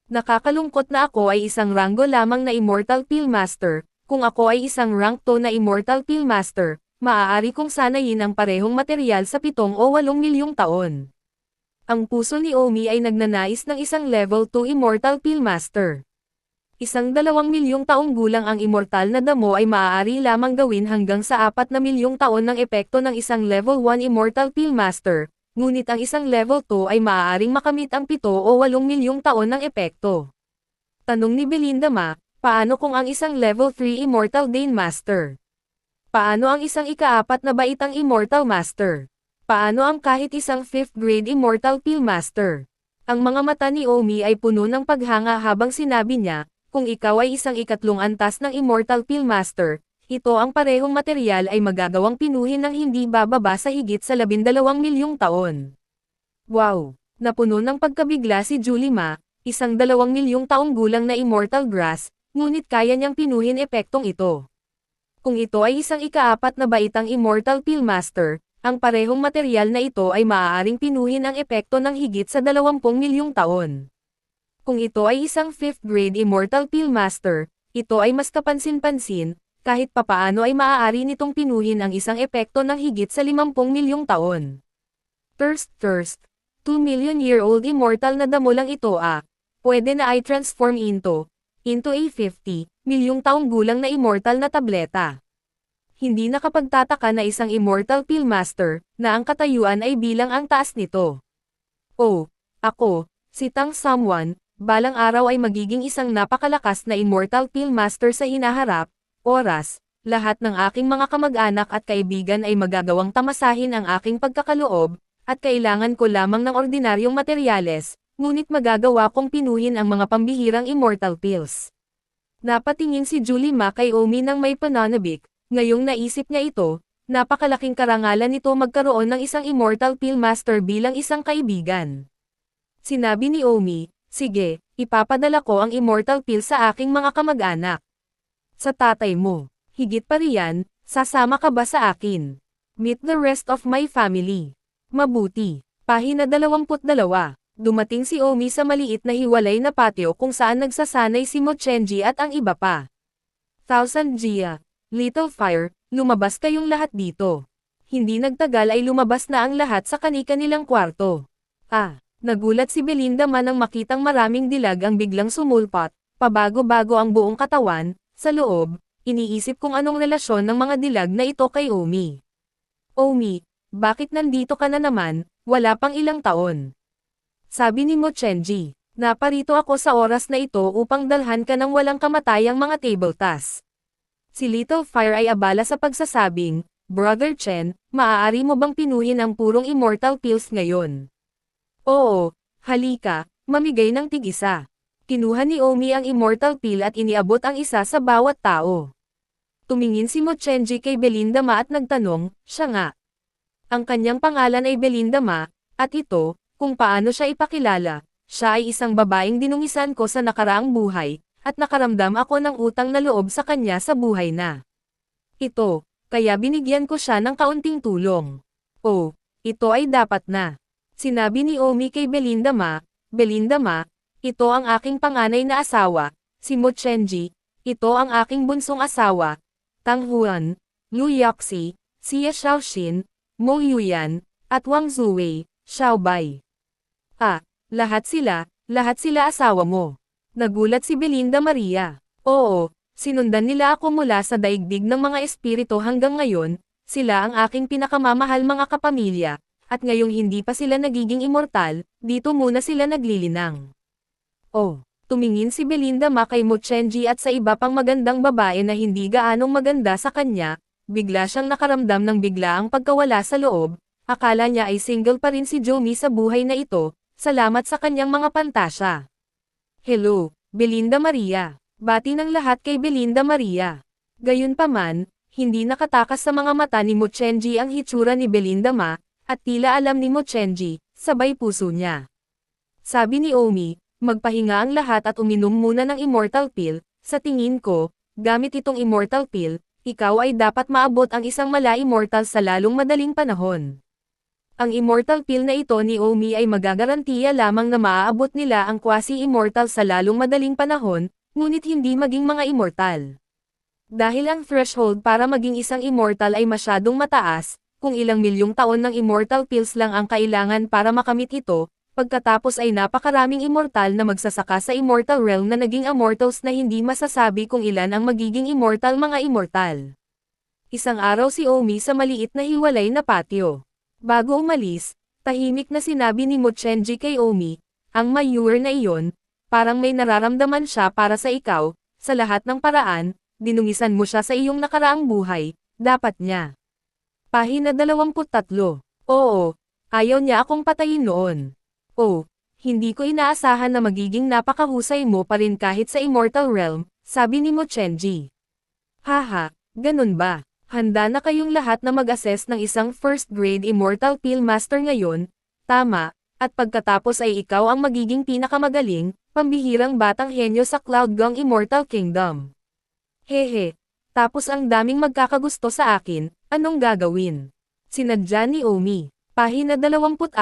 Nakakalungkot na ako ay isang ranggo lamang na immortal pill master. Kung ako ay isang rank 2 na immortal pill master, maaari kong sanayin ang parehong materyal sa 7 o 8 milyong taon. Ang puso ni Omi ay nagnanais ng isang level 2 immortal pill master. Isang 2 milyong taong gulang ang immortal na damo ay maaari lamang gawin hanggang sa 4 na milyong taon ng epekto ng isang level 1 immortal pill master, ngunit ang isang level 2 ay maaaring makamit ang 7 o 8 milyong taon ng epekto. Tanong ni Belinda Ma, paano kung ang isang level 3 immortal Dane master? Paano ang isang ika-4 na baitang immortal master? Paano ang kahit isang 5th grade immortal pill master? Ang mga mata ni Omi ay puno ng paghanga habang sinabi niya, kung ikaw ay isang ikatlong antas ng immortal pill master, ito ang parehong materyal ay magagawang pinuhin ng hindi bababa sa higit sa 12 milyong taon. Wow! Napuno ng pagkabigla si Julie Ma, isang 2 milyong taong gulang na immortal grass, ngunit kaya niyang pinuhin epektong ito. Kung ito ay isang ika-4 na baitang immortal pill master, ang parehong materyal na ito ay maaaring pinuhin ang epekto ng higit sa 20 milyong taon. Kung ito ay isang 5th grade immortal pill master, ito ay mas kapansin-pansin, kahit papaano ay maaari nitong pinuhin ang isang epekto ng higit sa 50 milyong taon. Thirst, 2 million year old immortal na damo lang ito pwede na ay transform into a 50 milyong taong gulang na immortal na tableta. Hindi nakapagtataka na isang immortal pill master, na ang katayuan ay bilang ang taas nito. Oh, ako, si Tang Someone, balang araw ay magiging isang napakalakas na immortal pill master sa hinaharap, oras, lahat ng aking mga kamag-anak at kaibigan ay magagawang tamasahin ang aking pagkakaloob, at kailangan ko lamang ng ordinaryong materyales, ngunit magagawa kong pinuhin ang mga pambihirang immortal pills. Napatingin si Julie Ma kay Omi ng may pananabik. Ngayong naisip niya ito, napakalaking karangalan nito magkaroon ng isang immortal pill master bilang isang kaibigan. Sinabi ni Omi, sige, ipapadala ko ang immortal pill sa aking mga kamag-anak. Sa tatay mo, higit pa riyan, sasama ka ba sa akin? Meet the rest of my family. Mabuti. Pahina 22. Dumating si Omi sa maliit na hiwalay na patio kung saan nagsasanay si Mochenji at ang iba pa. Thousand Jia. Little Fire, lumabas kayong lahat dito. Hindi nagtagal ay lumabas na ang lahat sa kani-kanilang kwarto. Nagulat si Belinda Man nang makitang maraming dilag ang biglang sumulpot, pabago-bago ang buong katawan, sa loob, iniisip kung anong relasyon ng mga dilag na ito kay Omi. Omi, bakit nandito ka na naman, wala pang ilang taon? Sabi ni Mochenji, naparito ako sa oras na ito upang dalhan ka ng walang kamatayang mga table tasks. Si Little Fire ay abala sa pagsasabing, Brother Chen, maaari mo bang pinuhin ang purong immortal pills ngayon? Oo, halika, mamigay ng tig-isa. Kinuha ni Omi ang immortal pill at iniabot ang isa sa bawat tao. Tumingin si Mochenji kay Belinda Ma at nagtanong, siya nga. Ang kanyang pangalan ay Belinda Ma, at ito, kung paano siya ipakilala, siya ay isang babaeng dinungisan ko sa nakaraang buhay, at nakaramdam ako ng utang na loob sa kanya sa buhay na ito, kaya binigyan ko siya ng kaunting tulong. Oh, ito ay dapat na. Sinabi ni Omi kay Belinda Ma, ito ang aking panganay na asawa, si Mochenji, ito ang aking bunsong asawa, Tang Huan, Lu Yaxi, Xia Shaoxin, Mo Yuyan, at Wang Zuwei, Xiaobai. Lahat sila asawa mo. Nagulat si Belinda Maria. Oo, sinundan nila ako mula sa daigdig ng mga espiritu hanggang ngayon, sila ang aking pinakamamahal mga kapamilya, at ngayong hindi pa sila nagiging immortal, dito muna sila naglilinang. Oh, tumingin si Belinda Ma kay Mochenji at sa iba pang magandang babae na hindi gaanong maganda sa kanya, bigla siyang nakaramdam ng biglaang pagkawala sa loob, akala niya ay single pa rin si Jomi sa buhay na ito, salamat sa kanyang mga pantasya. Hello, Belinda Maria. Bati ng lahat kay Belinda Maria. Gayunpaman, hindi nakatakas sa mga mata ni Mochenji ang hitsura ni Belinda Ma, at tila alam ni Mochenji, sabay puso niya. Sabi ni Omi, magpahinga ang lahat at uminom muna ng immortal pill, sa tingin ko, gamit itong immortal pill, ikaw ay dapat maabot ang isang mala-immortal sa lalong madaling panahon. Ang immortal pill na ito ni Omi ay magagarantiya lamang na maaabot nila ang quasi-immortal sa lalong madaling panahon, ngunit hindi maging mga immortal. Dahil ang threshold para maging isang immortal ay masyadong mataas, kung ilang milyong taon ng immortal pills lang ang kailangan para makamit ito, pagkatapos ay napakaraming immortal na magsasaka sa immortal realm na naging immortals na hindi masasabi kung ilan ang magiging immortal mga immortal. Isang araw si Omi sa maliit na hiwalay na patio. Bago umalis, tahimik na sinabi ni Mochenji kay Omi, ang mayor na iyon, parang may nararamdaman siya para sa ikaw, sa lahat ng paraan, dinungisan mo siya sa iyong nakaraang buhay, dapat niya. Pahina 23. Oo, ayaw niya akong patayin noon. Oh, hindi ko inaasahan na magiging napakahusay mo pa rin kahit sa immortal realm, sabi ni Mochenji. Haha, ganun ba? Handa na kayong lahat na mag-assess ng isang first-grade immortal pill master ngayon, tama, at pagkatapos ay ikaw ang magiging pinakamagaling, pambihirang batang henyo sa Cloud Gong Immortal Kingdom. Hehe, tapos ang daming magkakagusto sa akin, anong gagawin? Sinadya ni Omi. Pahina 24,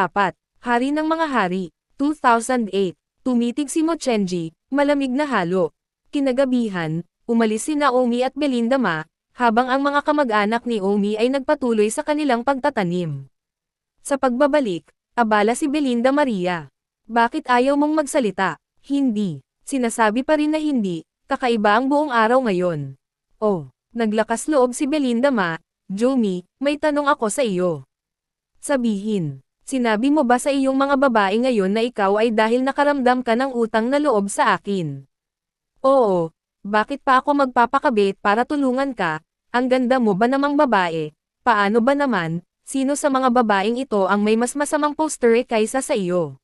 Hari ng mga Hari, 2008. Tumitig si Mochenji, malamig na halo. Kinagabihan, umalis si Naomi at Belinda Ma, habang ang mga kamag-anak ni Omi ay nagpatuloy sa kanilang pagtatanim. Sa pagbabalik, abala si Belinda Maria. Bakit ayaw mong magsalita? Hindi. Sinasabi pa rin na hindi, kakaiba ang buong araw ngayon. Oh, naglakas loob si Belinda Ma, Jomi, may tanong ako sa iyo. Sabihin, sinabi mo ba sa iyong mga babae ngayon na ikaw ay dahil nakaramdam ka ng utang na loob sa akin? Oo. Bakit pa ako magpapakabit para tulungan ka? Ang ganda mo ba namang babae? Paano ba naman? Sino sa mga babaeng ito ang may mas masamang poster kaysa sa iyo?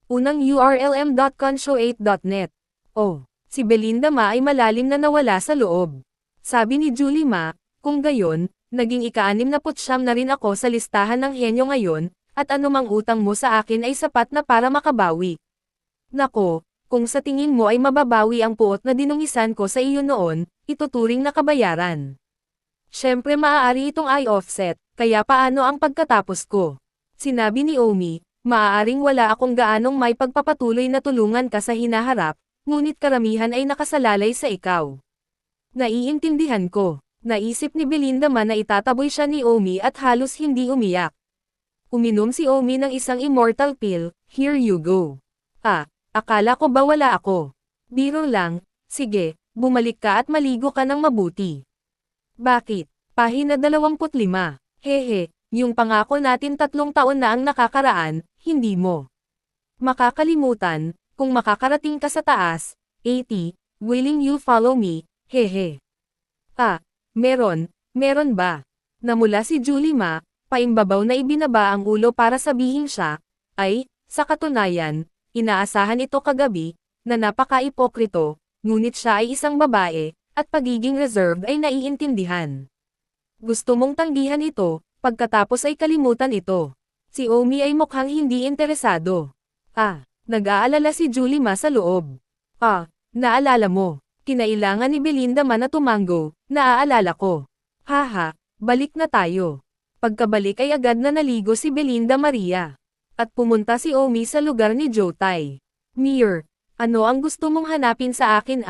Unang URL m.conshow8.net. Oh, si Belinda Ma ay malalim na nawala sa loob. Sabi ni Julie Ma, kung gayon, naging ika-69 na rin ako sa listahan ng henyo ngayon, at anumang utang mo sa akin ay sapat na para makabawi. Nako, kung sa tingin mo ay mababawi ang puot na dinungisan ko sa iyo noon, ituturing na kabayaran. Siyempre maaari itong i-offset, kaya paano ang pagkatapos ko? Sinabi ni Omi, maaaring wala akong gaanong may pagpapatuloy na tulungan ka sa hinaharap, ngunit karamihan ay nakasalalay sa ikaw. Naiintindihan ko. Naisip ni Belinda Man na itataboy siya ni Omi at halos hindi umiyak. Uminom si Omi ng isang immortal pill, here you go. Akala ko ba wala ako? Biro lang, sige, bumalik ka at maligo ka ng mabuti. Bakit? Pahina 25. Hehe, yung pangako natin 3 taon na ang nakakaraan, hindi mo makakalimutan, kung makakarating ka sa taas, 80, willing you follow me, hehe. Meron ba? Namula si Julie Ma, paimbabaw na ibinaba ang ulo para sabihin siya, ay, sa katunayan, inaasahan ito kagabi, na napaka-ipokrito, ngunit siya ay isang babae, at pagiging reserved ay naiintindihan. Gusto mong tanggihan ito, pagkatapos ay kalimutan ito. Si Omi ay mukhang hindi interesado. Nag-aalala si Julie Ma sa loob. Naalala mo, kinailangan ni Belinda Man na tumango, naaalala ko. Haha, balik na tayo. Pagkabalik ay agad na naligo si Belinda Maria. At pumunta si Omi sa lugar ni Jotai. Mir, ano ang gusto mong hanapin sa akin?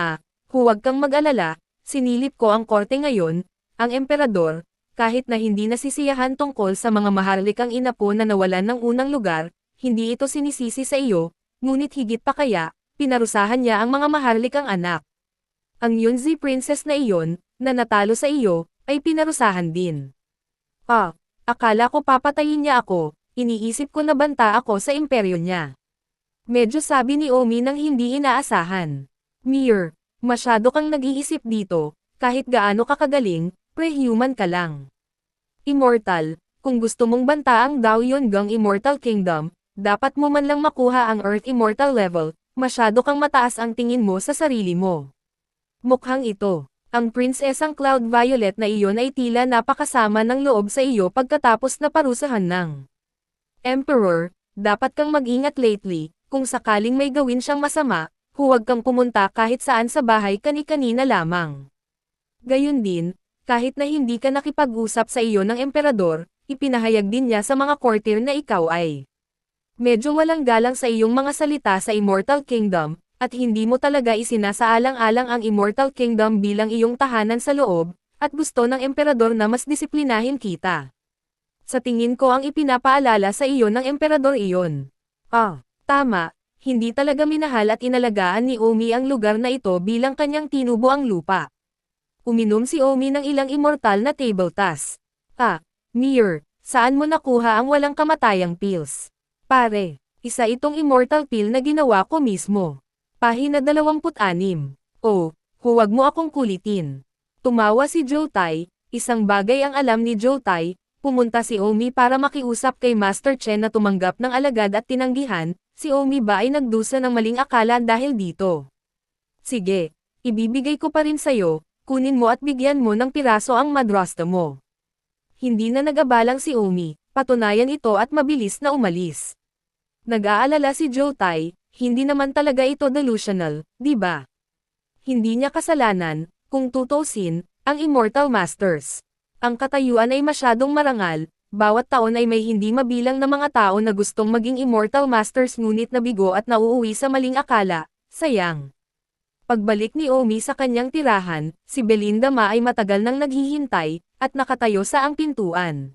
Huwag kang mag-alala, sinilip ko ang korte ngayon, ang emperador, kahit na hindi nasisiyahan tungkol sa mga maharlikang inapo na nawalan ng unang lugar, hindi ito sinisisi sa iyo, ngunit higit pa kaya, pinarusahan niya ang mga maharlikang anak. Ang Yunzi princess na iyon, na natalo sa iyo, ay pinarusahan din. Akala ko papatayin niya ako, iniisip ko na banta ako sa imperyo niya. Medyo sabi ni Omi nang hindi inaasahan. Mir, masyado kang nag-iisip dito, kahit gaano ka kagaling, pre-human ka lang. Immortal, kung gusto mong banta ang Dao Yonggang Immortal Kingdom, dapat mo man lang makuha ang Earth Immortal level, masyado kang mataas ang tingin mo sa sarili mo. Mukhang ito. Ang prinsesang Cloud Violet na iyon ay tila napakasama ng loob sa iyo pagkatapos na parusahan ng Emperor, dapat kang mag-ingat lately, kung sakaling may gawin siyang masama, huwag kang pumunta kahit saan sa bahay kani-kanina lamang. Gayun din, kahit na hindi ka nakipag-usap sa iyo ng emperador, ipinahayag din niya sa mga courtier na ikaw ay medyo walang galang sa iyong mga salita sa Immortal Kingdom, at hindi mo talaga isinasaalang-alang ang Immortal Kingdom bilang iyong tahanan sa loob, at gusto ng emperador na mas disiplinahin kita. Sa tingin ko ang ipinapaalala sa iyo ng emperador iyon. Tama, hindi talaga minahal at inalagaan ni Omi ang lugar na ito bilang kanyang tinubo ang lupa. Uminom si Omi ng ilang immortal na table task. Mir, saan mo nakuha ang walang kamatayang pills? Pare, isa itong immortal pill na ginawa ko mismo. Pahina 26. Oh, huwag mo akong kulitin. Tumawa si Joutai, isang bagay ang alam ni Joutai, pumunta si Omi para makiusap kay Master Chen na tumanggap ng alagad at tinanggihan, si Omi ba ay nagdusa ng maling akala dahil dito? Sige, ibibigay ko pa rin sa'yo, kunin mo at bigyan mo ng piraso ang madrasta mo. Hindi na nag-abalang si Omi, patunayan ito at mabilis na umalis. Nag-aalala si Joutai, hindi naman talaga ito delusional, di ba? Hindi niya kasalanan, kung tutusin, ang Immortal Masters. Ang katayuan ay masyadong marangal, bawat taon ay may hindi mabilang na mga tao na gustong maging Immortal Masters ngunit nabigo at nauuwi sa maling akala, sayang. Pagbalik ni Omi sa kanyang tirahan, si Belinda Ma ay matagal nang naghihintay, at nakatayo sa ang pintuan.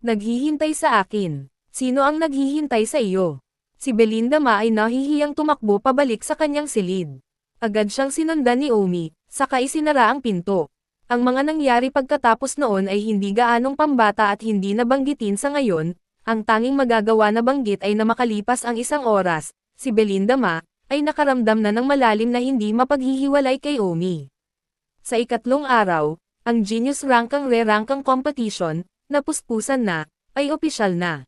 Naghihintay sa akin. Sino ang naghihintay sa iyo? Si Belinda Ma ay nahihiyang tumakbo pabalik sa kanyang silid. Agad siyang sinundan ni Omi, saka isinara ang pinto. Ang mga nangyari pagkatapos noon ay hindi gaanong pambata at hindi nabanggitin sa ngayon, ang tanging magagawa na banggit ay na makalipas ang isang oras, si Belinda Ma, ay nakaramdam na ng malalim na hindi mapaghihiwalay kay Omi. Sa ikatlong araw, ang Genius Rankang Re-Rankang Competition, na puspusan na, ay opisyal na.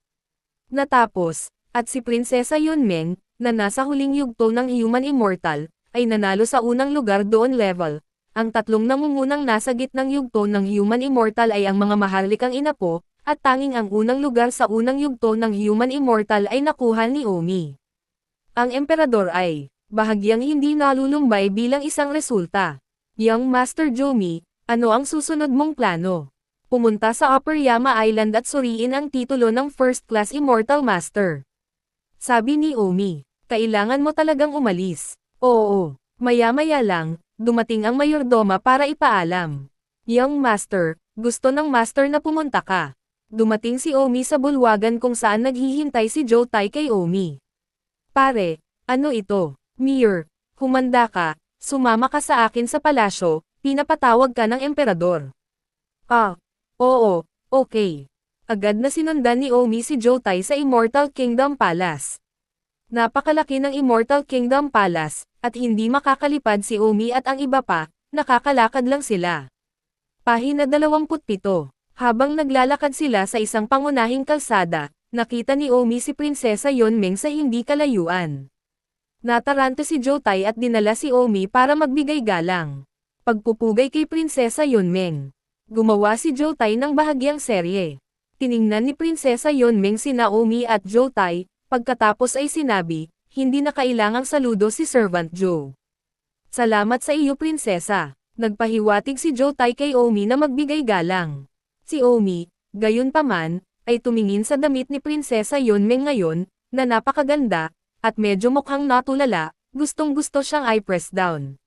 Natapos, at si Prinsesa Yunmeng, na nasa huling yugto ng Human Immortal, ay nanalo sa unang lugar doon level. Ang tatlong nangungunang nasa gitnang yugto ng Human Immortal ay ang mga maharlikang inapo, at tanging ang unang lugar sa unang yugto ng Human Immortal ay nakuha ni Omi. Ang emperador ay bahagyang hindi nalulumbay bilang isang resulta. Young Master Jomi, ano ang susunod mong plano? Pumunta sa Upper Yama Island at suriin ang titulo ng First Class Immortal Master. Sabi ni Omi, kailangan mo talagang umalis. Oo, maya-maya lang, dumating ang mayordoma para ipaalam. Young Master, gusto ng Master na pumunta ka. Dumating si Omi sa bulwagan kung saan naghihintay si Joutai kay Omi. Pare, ano ito? Mir, humanda ka, sumama ka sa akin sa palasyo, pinapatawag ka ng emperador. Oo, okay. Agad na sinundan ni Omi si Joutai sa Immortal Kingdom Palace. Napakalaki ng Immortal Kingdom Palace, at hindi makakalipad si Omi at ang iba pa, nakakalakad lang sila. Pahina 27. Habang naglalakad sila sa isang pangunahing kalsada, nakita ni Omi si Prinsesa Yunmeng sa hindi kalayuan. Nataranta si Joutai at dinala si Omi para magbigay galang. Pagpupugay kay Prinsesa Yunmeng. Gumawa si Joutai ng bahagyang serye. Tiningnan ni Prinsesa Yunmeng si Naomi at Joutai, pagkatapos ay sinabi, hindi na kailangang saludo si Servant Joe. Salamat sa iyo Prinsesa. Nagpahiwatig si Joutai kay Omi na magbigay galang. Si Omi, gayunpaman, ay tumingin sa damit ni Prinsesa Yunmeng ngayon, na napakaganda, at medyo mukhang natulala, gustong-gusto siyang i-press down.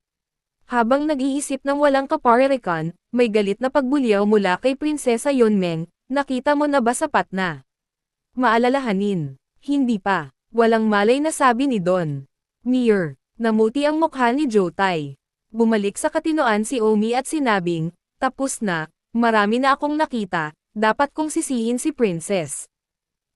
Habang nag-iisip ng walang kaparerikan, may galit na pagbulyaw mula kay Prinsesa Yunmeng, nakita mo na ba sapat na? Maalalahanin. Hindi pa. Walang malay na sabi ni Don. Mir, namuti ang mukha ni Joutai. Bumalik sa katinoan si Omi at sinabing, tapos na, marami na akong nakita, dapat kong sisihin si Princess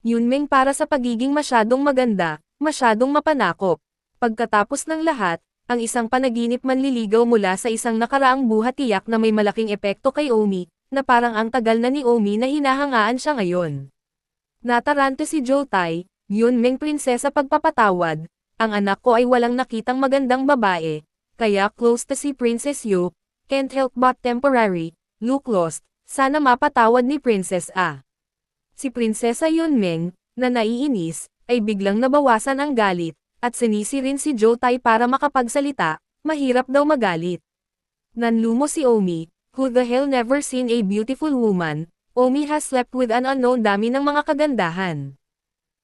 Yunmeng para sa pagiging masyadong maganda, masyadong mapanakop. Pagkatapos ng lahat, ang isang panaginip manliligaw mula sa isang nakaraang buhat tiyak na may malaking epekto kay Omi, na parang ang tagal na ni Omi na hinahangaan siya ngayon. Natarante si Joutai, Yunmeng Prinsesa pagpapatawad, ang anak ko ay walang nakitang magandang babae, kaya close to si Princess Yu, can't help but temporary, look lost, sana mapatawad ni Princess A. Si Prinsesa Yunmeng, na naiinis, ay biglang nabawasan ang galit, at sinisi rin si Jotai para makapagsalita, mahirap daw magalit. Nanlumo si Omi, who the hell never seen a beautiful woman, Omi has slept with an unknown dami ng mga kagandahan.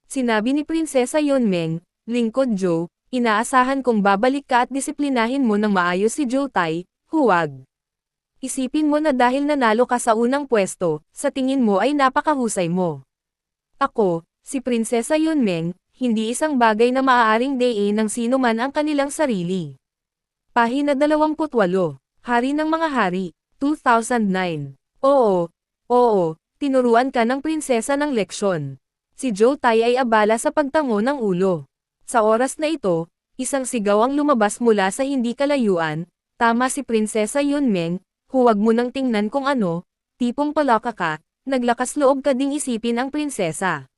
Sinabi ni Prinsesa Yunmeng, lingkod Jo, inaasahan kong babalik ka at disiplinahin mo ng maayos si Jotai, huwag. Isipin mo na dahil nanalo ka sa unang pwesto, sa tingin mo ay napakahusay mo. Ako, si Prinsesa Yunmeng, hindi isang bagay na maaaring dayin ng sino man ang kanilang sarili. Pahina 28, Hari ng mga Hari, 2009. Oo, tinuruan ka ng prinsesa ng leksyon. Si Jotai ay abala sa pagtango ng ulo. Sa oras na ito, isang sigaw ang lumabas mula sa hindi kalayuan, tama si Prinsesa Yunmeng, huwag mo nang tingnan kung ano, tipong palaka ka, naglakas loob ka ding isipin ang prinsesa.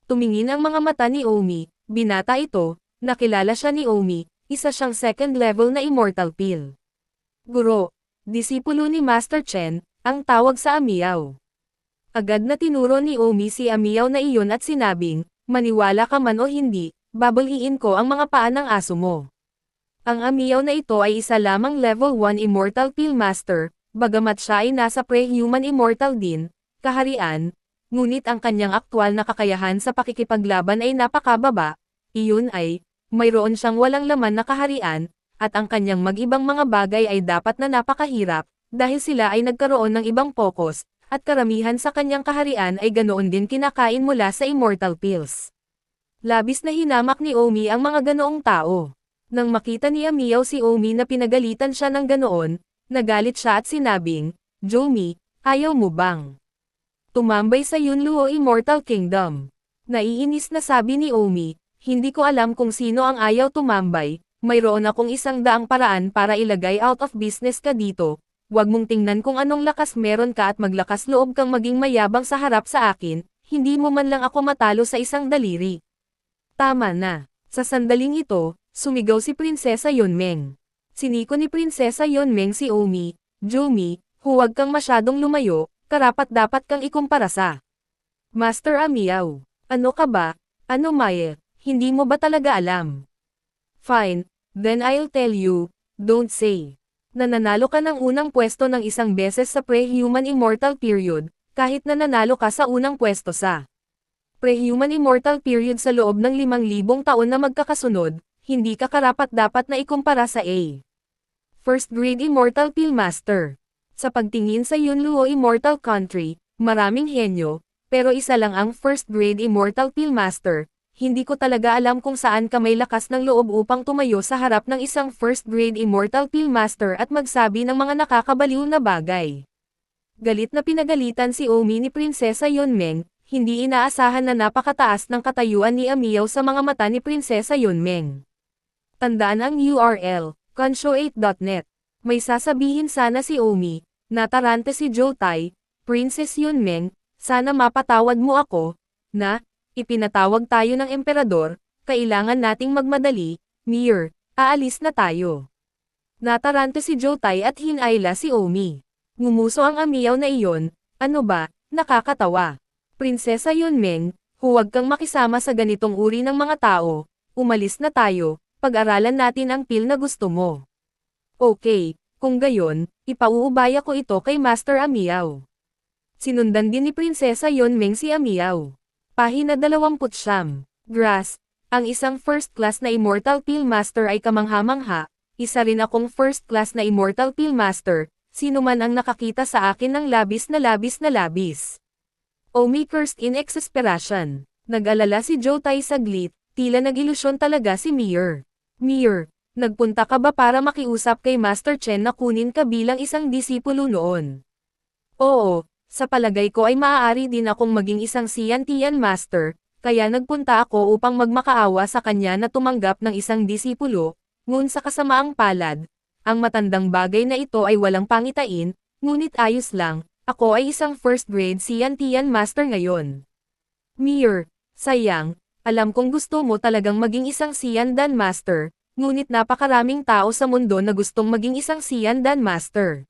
Tumingin ang mga mata ni Omi, binata ito, nakilala siya ni Omi, isa siyang second level na immortal pill. Guro, disipulo ni Master Chen, ang tawag sa Amiyaw. Agad na tinuro ni Omi si Amiyaw na iyon at sinabing, maniwala ka man o hindi, babaliin ko ang mga paa ng aso mo. Ang Amiyaw na ito ay isa lamang level 1 Immortal Pill Master, bagamat siya ay nasa pre-human immortal din, kaharian, ngunit ang kanyang aktwal na kakayahan sa pakikipaglaban ay napakababa, iyon ay, mayroon siyang walang laman na kaharian, at ang kanyang mag-ibang mga bagay ay dapat na napakahirap, dahil sila ay nagkaroon ng ibang focus, at karamihan sa kanyang kaharian ay ganoon din kinakain mula sa Immortal Pills. Labis na hinamak ni Omi ang mga ganoong tao. Nang makita ni Amiyaw si Omi na pinagalitan siya ng ganoon, nagalit siya at sinabing, Jomi, ayaw mo bang tumambay sa Yunluo Immortal Kingdom? Naiinis na sabi ni Omi, hindi ko alam kung sino ang ayaw tumambay, mayroon akong 100 paraan para ilagay out of business ka dito, huwag mong tingnan kung anong lakas meron ka at maglakas loob kang maging mayabang sa harap sa akin, hindi mo man lang ako matalo sa isang daliri. Tama na. Sa sandaling ito, sumigaw si Prinsesa Yunmeng. Siniko ni Prinsesa Yunmeng si Omi, Jomi, huwag kang masyadong lumayo, karapat-dapat kang ikumpara sa Master Amiyaw. Ano ka ba? Ano Mae? Hindi mo ba talaga alam? Fine, then I'll tell you, don't say. Nananalo ka ng unang pwesto ng isang beses sa pre-human immortal period, kahit na nanalo ka sa unang pwesto sa pre-human immortal period sa loob ng 5,000 taon na magkakasunod, hindi ka karapat-dapat na ikumpara sa A. First grade Immortal Pill Master. Sa pagtingin sa Yunluo Immortal Country, maraming henyo, pero isa lang ang first grade Immortal Pill Master. Hindi ko talaga alam kung saan ka may lakas ng loob upang tumayo sa harap ng isang first grade Immortal Pill Master at magsabi ng mga nakakabaliw na bagay. Galit na pinagalitan si Omi ni Prinsesa Yunmeng, hindi inaasahan na napakataas ng katayuan ni Amiyaw sa mga mata ni Prinsesa Yunmeng. Tandaan ang URL, consho8.net. May sasabihin sana si Omi, natarante si Jotai, Princess Yunmeng, sana mapatawad mo ako, na, ipinatawag tayo ng emperador, kailangan nating magmadali, Mir, aalis na tayo. Natarante si Jotai at hinayla si Omi. Ngumuso ang Amiyaw na iyon, ano ba, nakakatawa. Prinsesa Yunmeng, huwag kang makisama sa ganitong uri ng mga tao, umalis na tayo, pag-aralan natin ang pill na gusto mo. Okay, kung gayon, ipauubaya ko ito kay Master Amiyaw. Sinundan din ni Prinsesa Yunmeng si Amiyaw. Pahina 29. Grass, ang isang first class na Immortal Pill Master ay kamangha-mangha, isa rin akong first class na Immortal Pill Master, sino man ang nakakita sa akin ng labis na labis na labis. Omi cursed in exasperation. Nag-alala si Jotai saglit, tila nag-ilusyon talaga si Mir. Mir, nagpunta ka ba para makiusap kay Master Chen na kunin ka bilang isang disipulo noon? Oo, sa palagay ko ay maaari din akong maging isang Sian-Tian Master, kaya nagpunta ako upang magmakaawa sa kanya na tumanggap ng isang disipulo, ngun sa kasamaang palad. Ang matandang bagay na ito ay walang pangitain, ngunit ayos lang. Ako ay isang first grade Sian-Tian Master ngayon. Mir, sayang, alam kong gusto mo talagang maging isang Sian-Dan Master, ngunit napakaraming tao sa mundo na gustong maging isang Sian-Dan Master.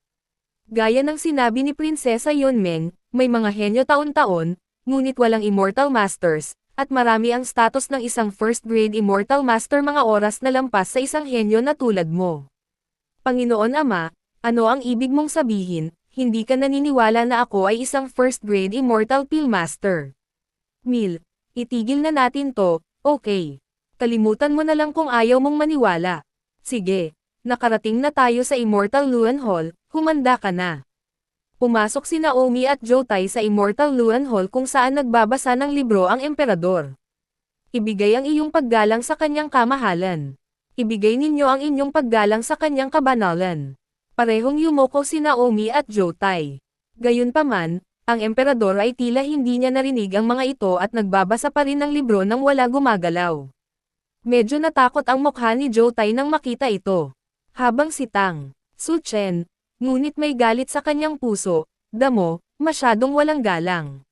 Gaya ng sinabi ni Prinsesa Yunmeng, may mga henyo taon-taon, ngunit walang Immortal Masters, at marami ang status ng isang first-grade immortal master mga oras na lampas sa isang henyo na tulad mo. Panginoon Ama, ano ang ibig mong sabihin, hindi ka naniniwala na ako ay isang first-grade immortal pill master? Mil, itigil na natin to, okay. Kalimutan mo na lang kung ayaw mong maniwala. Sige, nakarating na tayo sa Immortal Luan Hall, humanda ka na. Pumasok si Naomi at Jotai sa Immortal Luan Hall kung saan nagbabasa ng libro ang emperador. Ibigay ang iyong paggalang sa kanyang kamahalan. Ibigay ninyo ang inyong paggalang sa kanyang kabanalan. Parehong yumoko si Naomi at Jotai. Gayunpaman, ang emperador ay tila hindi niya narinig ang mga ito at nagbabasa pa rin ng libro nang wala gumagalaw. Medyo natakot ang mukha ni Jotai nang makita ito. Habang si Tang Su Chen, ngunit may galit sa kanyang puso, damo, masyadong walang galang.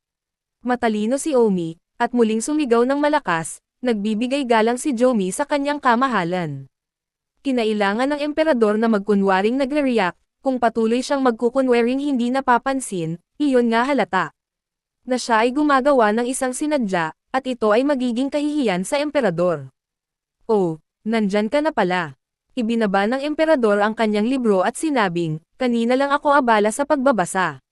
Matalino si Omi, at muling sumigaw ng malakas, nagbibigay galang si Jomi sa kanyang kamahalan. Kinailangan ng emperador na magkunwaring nagre-react, kung patuloy siyang magkukunwaring hindi napapansin, iyon nga halata. Na siya ay gumagawa ng isang sinadya, at ito ay magiging kahihiyan sa emperador. Oh, nandyan ka na pala. Ibinaba ng emperador ang kanyang libro at sinabing, kanina lang ako abala sa pagbabasa.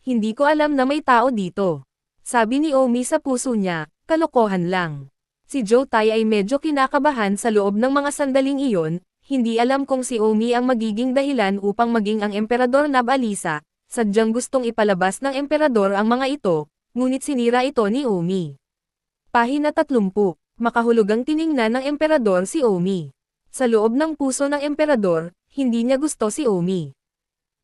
Hindi ko alam na may tao dito. Sabi ni Omi sa puso niya, kalokohan lang. Si Jotai ay medyo kinakabahan sa loob ng mga sandaling iyon, hindi alam kung si Omi ang magiging dahilan upang maging ang emperador na balisa, sadyang gustong ipalabas ng emperador ang mga ito, ngunit sinira ito ni Omi. Pahina 30, makahulugang tiningnan ng emperador si Omi. Sa loob ng puso ng emperador, hindi niya gusto si Omi.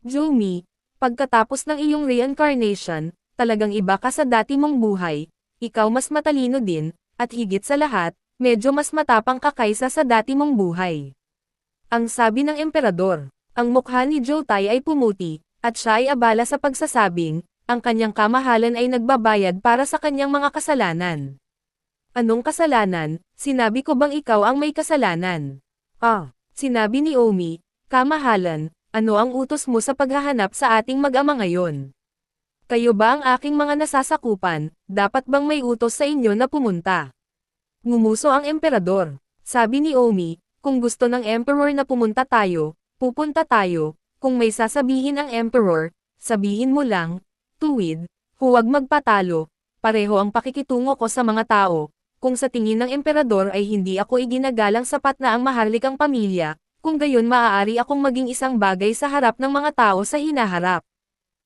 Jomi, pagkatapos ng iyong reincarnation, talagang iba ka sa dati mong buhay, ikaw mas matalino din, at higit sa lahat, medyo mas matapang ka kaysa sa dati mong buhay. Ang sabi ng emperador, ang mukha ni Jotai ay pumuti, at siya ay abala sa pagsasabing, ang kanyang kamahalan ay nagbabayad para sa kanyang mga kasalanan. Anong kasalanan? Sinabi ko bang ikaw ang may kasalanan? Sinabi ni Omi, kamahalan, ano ang utos mo sa paghahanap sa ating mag-ama ngayon? Kayo ba ang aking mga nasasakupan, dapat bang may utos sa inyo na pumunta? Ngumuso ang emperador. Sabi ni Omi, kung gusto ng emperor na pumunta tayo, pupunta tayo, kung may sasabihin ang emperor, sabihin mo lang, tuwid, huwag magpatalo, pareho ang pakikitungo ko sa mga tao. Kung sa tingin ng emperador ay hindi ako iginagalang sapat na ang maharlikang pamilya, kung gayon maaari akong maging isang bagay sa harap ng mga tao sa hinaharap.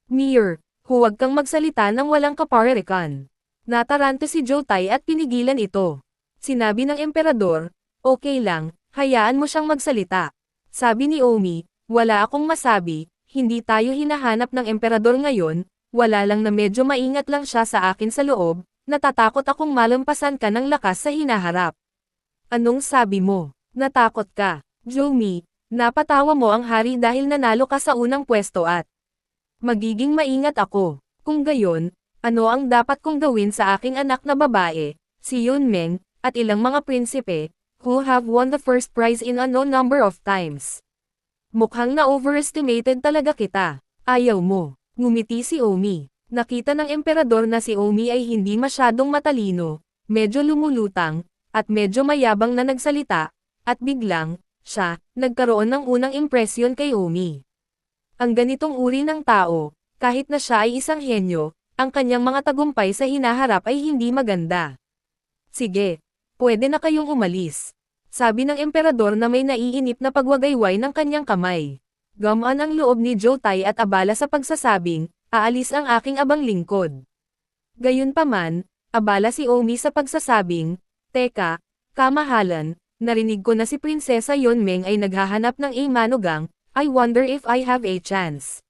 Mir, huwag kang magsalita ng walang kaparerikan. Nataranto si Jotai at pinigilan ito. Sinabi ng emperador, okay lang, hayaan mo siyang magsalita. Sabi ni Omi, wala akong masabi, hindi tayo hinahanap ng emperador ngayon, wala lang na medyo maingat lang siya sa akin sa loob, natatakot akong malampasan ka ng lakas sa hinaharap. Anong sabi mo? Natakot ka, Jomi, napatawa mo ang hari dahil nanalo ka sa unang pwesto at magiging maingat ako. Kung gayon, ano ang dapat kong gawin sa aking anak na babae, si Yunmeng, at ilang mga prinsipe, who have won the first prize in a no number of times? Mukhang na-overestimated talaga kita. Ayaw mo. Ngumiti si Omi. Nakita ng emperador na si Omi ay hindi masyadong matalino, medyo lumulutang, at medyo mayabang na nagsalita, at biglang, siya, nagkaroon ng unang impresyon kay Omi. Ang ganitong uri ng tao, kahit na siya ay isang henyo, ang kanyang mga tagumpay sa hinaharap ay hindi maganda. Sige, pwede na kayong umalis. Sabi ng emperador na may naiinip na pagwagayway ng kanyang kamay. Gamaan ang loob ni Jotai at abala sa pagsasabing, aalis ang aking abang lingkod. Gayunpaman, abala si Omi sa pagsasabing, teka, kamahalan, narinig ko na si Prinsesa Yunmeng ay naghahanap ng manugang, I wonder if I have a chance.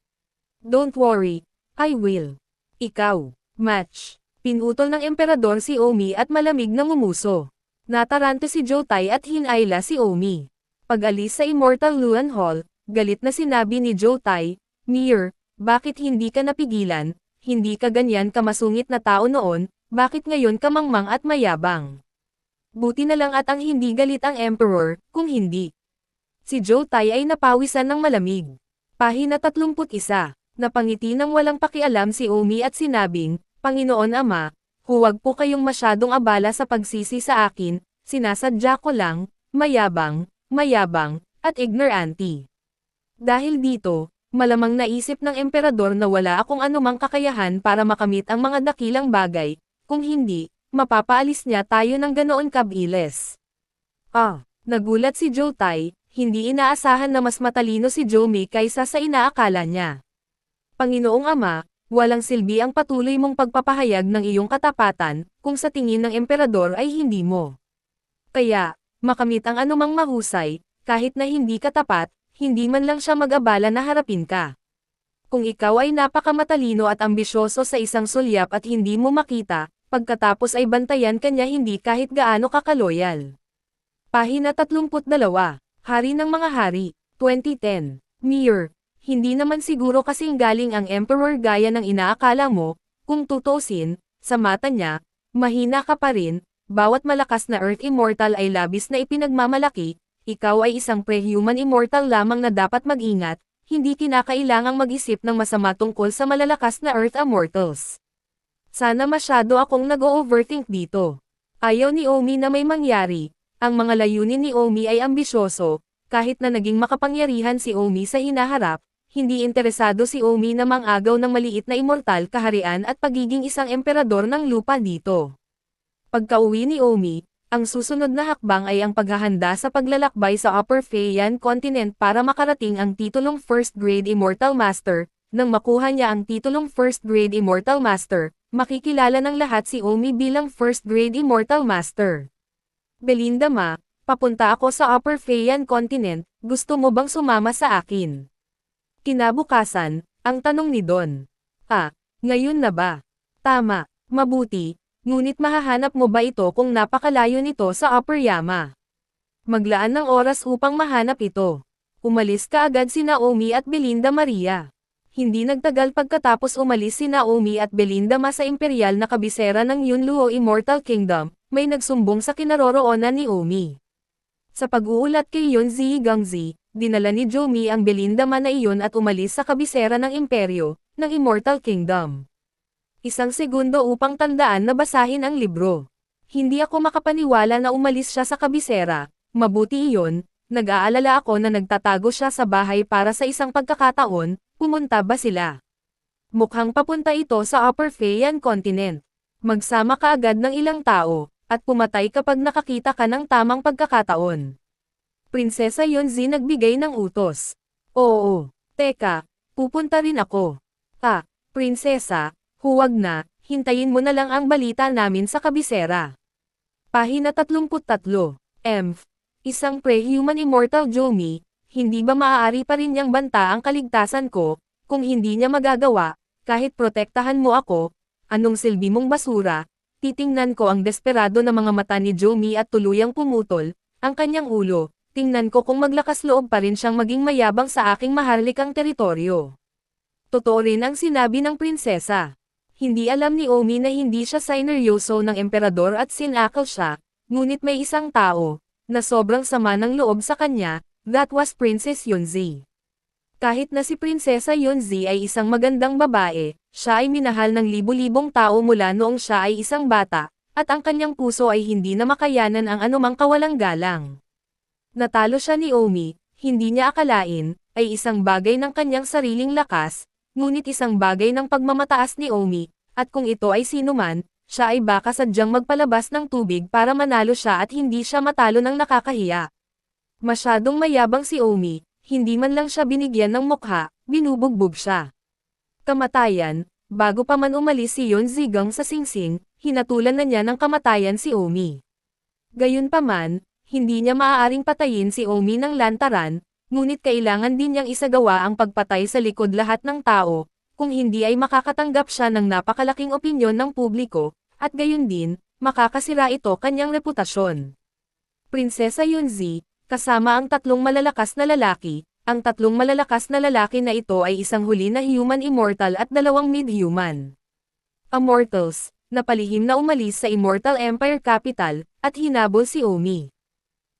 Don't worry, I will. Ikaw, match. Pinutol ng emperador si Omi at malamig na ngumuso. Nataranto si Jotai at hinayla si Omi. Pag-alis sa Immortal Luan Hall, galit na sinabi ni Jotai, Mir, bakit hindi ka napigilan, hindi ka ganyan kamasungit na tao noon, bakit ngayon ka mangmang at mayabang? Buti na lang at ang hindi galit ang emperor, kung hindi. Si Jotai ay napawisan ng malamig. Pahina 31, napangiti ng walang pakialam si Omi at sinabing, Panginoon Ama, Huwag po kayong masyadong abala sa pagsisi sa akin, sinasadya ko lang, mayabang, at ignorante. Dahil dito, malamang naisip ng emperador na wala akong anumang kakayahan para makamit ang mga dakilang bagay, kung hindi, mapapaalis niya tayo ng ganoon kabilis. Nagulat si Zhou Tai, hindi inaasahan na mas matalino si Zhou Mi kaysa sa inaakala niya. Panginoong Ama, walang silbi ang patuloy mong pagpapahayag ng iyong katapatan, kung sa tingin ng emperador ay hindi mo. Kaya, makamit ang anumang mahusay, kahit na hindi ka tapat, hindi man lang siya mag-abala na harapin ka. Kung ikaw ay napakamatalino at ambisyoso sa isang sulyap at hindi mo makita, pagkatapos ay bantayan kanya hindi kahit gaano ka kaloyal. Pahina 32, Hari ng mga Hari, 2010, Mir. Hindi naman siguro kasing galing ang Emperor gaya ng inaakala mo, kung tutusin, sa mata niya, mahina ka pa rin, bawat malakas na Earth Immortal ay labis na ipinagmamalaki, ikaw ay isang pre-human immortal lamang na dapat mag-ingat, hindi kinakailangang mag-isip ng masama tungkol sa malalakas na Earth Immortals. Sana masyado akong nag-o-overthink dito. Ayaw ni Omi na may mangyari, ang mga layunin ni Omi ay ambisyoso, kahit na naging makapangyarihan si Omi sa hinaharap, hindi interesado si Omi na mangagaw ng maliit na immortal kaharian at pagiging isang emperador ng lupa dito. Pagka-uwi ni Omi, ang susunod na hakbang ay ang paghahanda sa paglalakbay sa Upper Feian Continent para makarating ang titulong First Grade Immortal Master. Nang makuha niya ang titulong First Grade Immortal Master, makikilala ng lahat si Omi bilang First Grade Immortal Master. Belinda Ma, papunta ako sa Upper Feian Continent, gusto mo bang sumama sa akin? Kinabukasan, ang tanong ni Don. Ngayon na ba? Tama, mabuti, ngunit mahahanap mo ba ito kung napakalayo nito sa Upper Yama? Maglaan ng oras upang mahanap ito. Umalis ka agad si Naomi at Belinda Maria. Hindi nagtagal pagkatapos umalis si Naomi at Belinda Ma sa imperial na kabisera ng Yunluo Immortal Kingdom, may nagsumbong sa kinaroroonan ni Omi. Sa pag-uulat kay Yunzi Gangzi, dinala ni Zhou Mi ang Belinda Ma na iyon at umalis sa kabisera ng imperyo, ng Immortal Kingdom. Isang segundo upang tandaan na basahin ang libro. Hindi ako makapaniwala na umalis siya sa kabisera, mabuti iyon, nag-aalala ako na nagtatago siya sa bahay para sa isang pagkakataon, pumunta ba sila? Mukhang papunta ito sa Upper Feian Continent. Magsama ka agad ng ilang tao, at pumatay kapag nakakita ka ng tamang pagkakataon. Prinsesa Yunzi nagbigay ng utos. Oo, teka, pupunta rin ako. Prinsesa, huwag na, hintayin mo na lang ang balita namin sa kabisera. Pahina 33, isang pre-human immortal Zhou Mi, hindi ba maaari pa rin niyang banta ang kaligtasan ko, kung hindi niya magagawa, kahit protektahan mo ako, anong silbi mong basura? Titingnan ko ang desperado na mga mata ni Zhou Mi at tuluyang pumutol, ang kanyang ulo, tingnan ko kung maglakas loob pa rin siyang maging mayabang sa aking maharlikang teritoryo. Totoo rin ang sinabi ng prinsesa. Hindi alam ni Omi na hindi siya sineryoso ng emperador at sinakal siya, ngunit may isang tao, na sobrang sama ng loob sa kanya, that was Princess Yunzi. Kahit na si Prinsesa Yunzi ay isang magandang babae, siya ay minahal ng libu-libong tao mula noong siya ay isang bata, at ang kanyang puso ay hindi na makayanan ang anumang kawalang galang. Natalo siya ni Omi, hindi niya akalain, ay isang bagay ng kanyang sariling lakas, ngunit isang bagay ng pagmamataas ni Omi, at kung ito ay sinuman, siya ay baka sadyang magpalabas ng tubig para manalo siya at hindi siya matalo ng nakakahiya. Masyadong mayabang si Omi, hindi man lang siya binigyan ng mukha, binubugbog siya. Kamatayan, bago pa man umalis si Yunzi Gang sa singsing, hinatulan na niya ng kamatayan si Omi. Gayunpaman, hindi niya maaaring patayin si Omi ng lantaran, ngunit kailangan din niyang isagawa ang pagpatay sa likod lahat ng tao, kung hindi ay makakatanggap siya ng napakalaking opinyon ng publiko, at gayon din, makakasira ito kanyang reputasyon. Prinsesa Yunzi, kasama ang tatlong malalakas na lalaki, ang tatlong malalakas na lalaki na ito ay isang huli na human immortal at dalawang mid-human. Immortals, na palihim na umalis sa Immortal Empire Capital, at hinabol si Omi.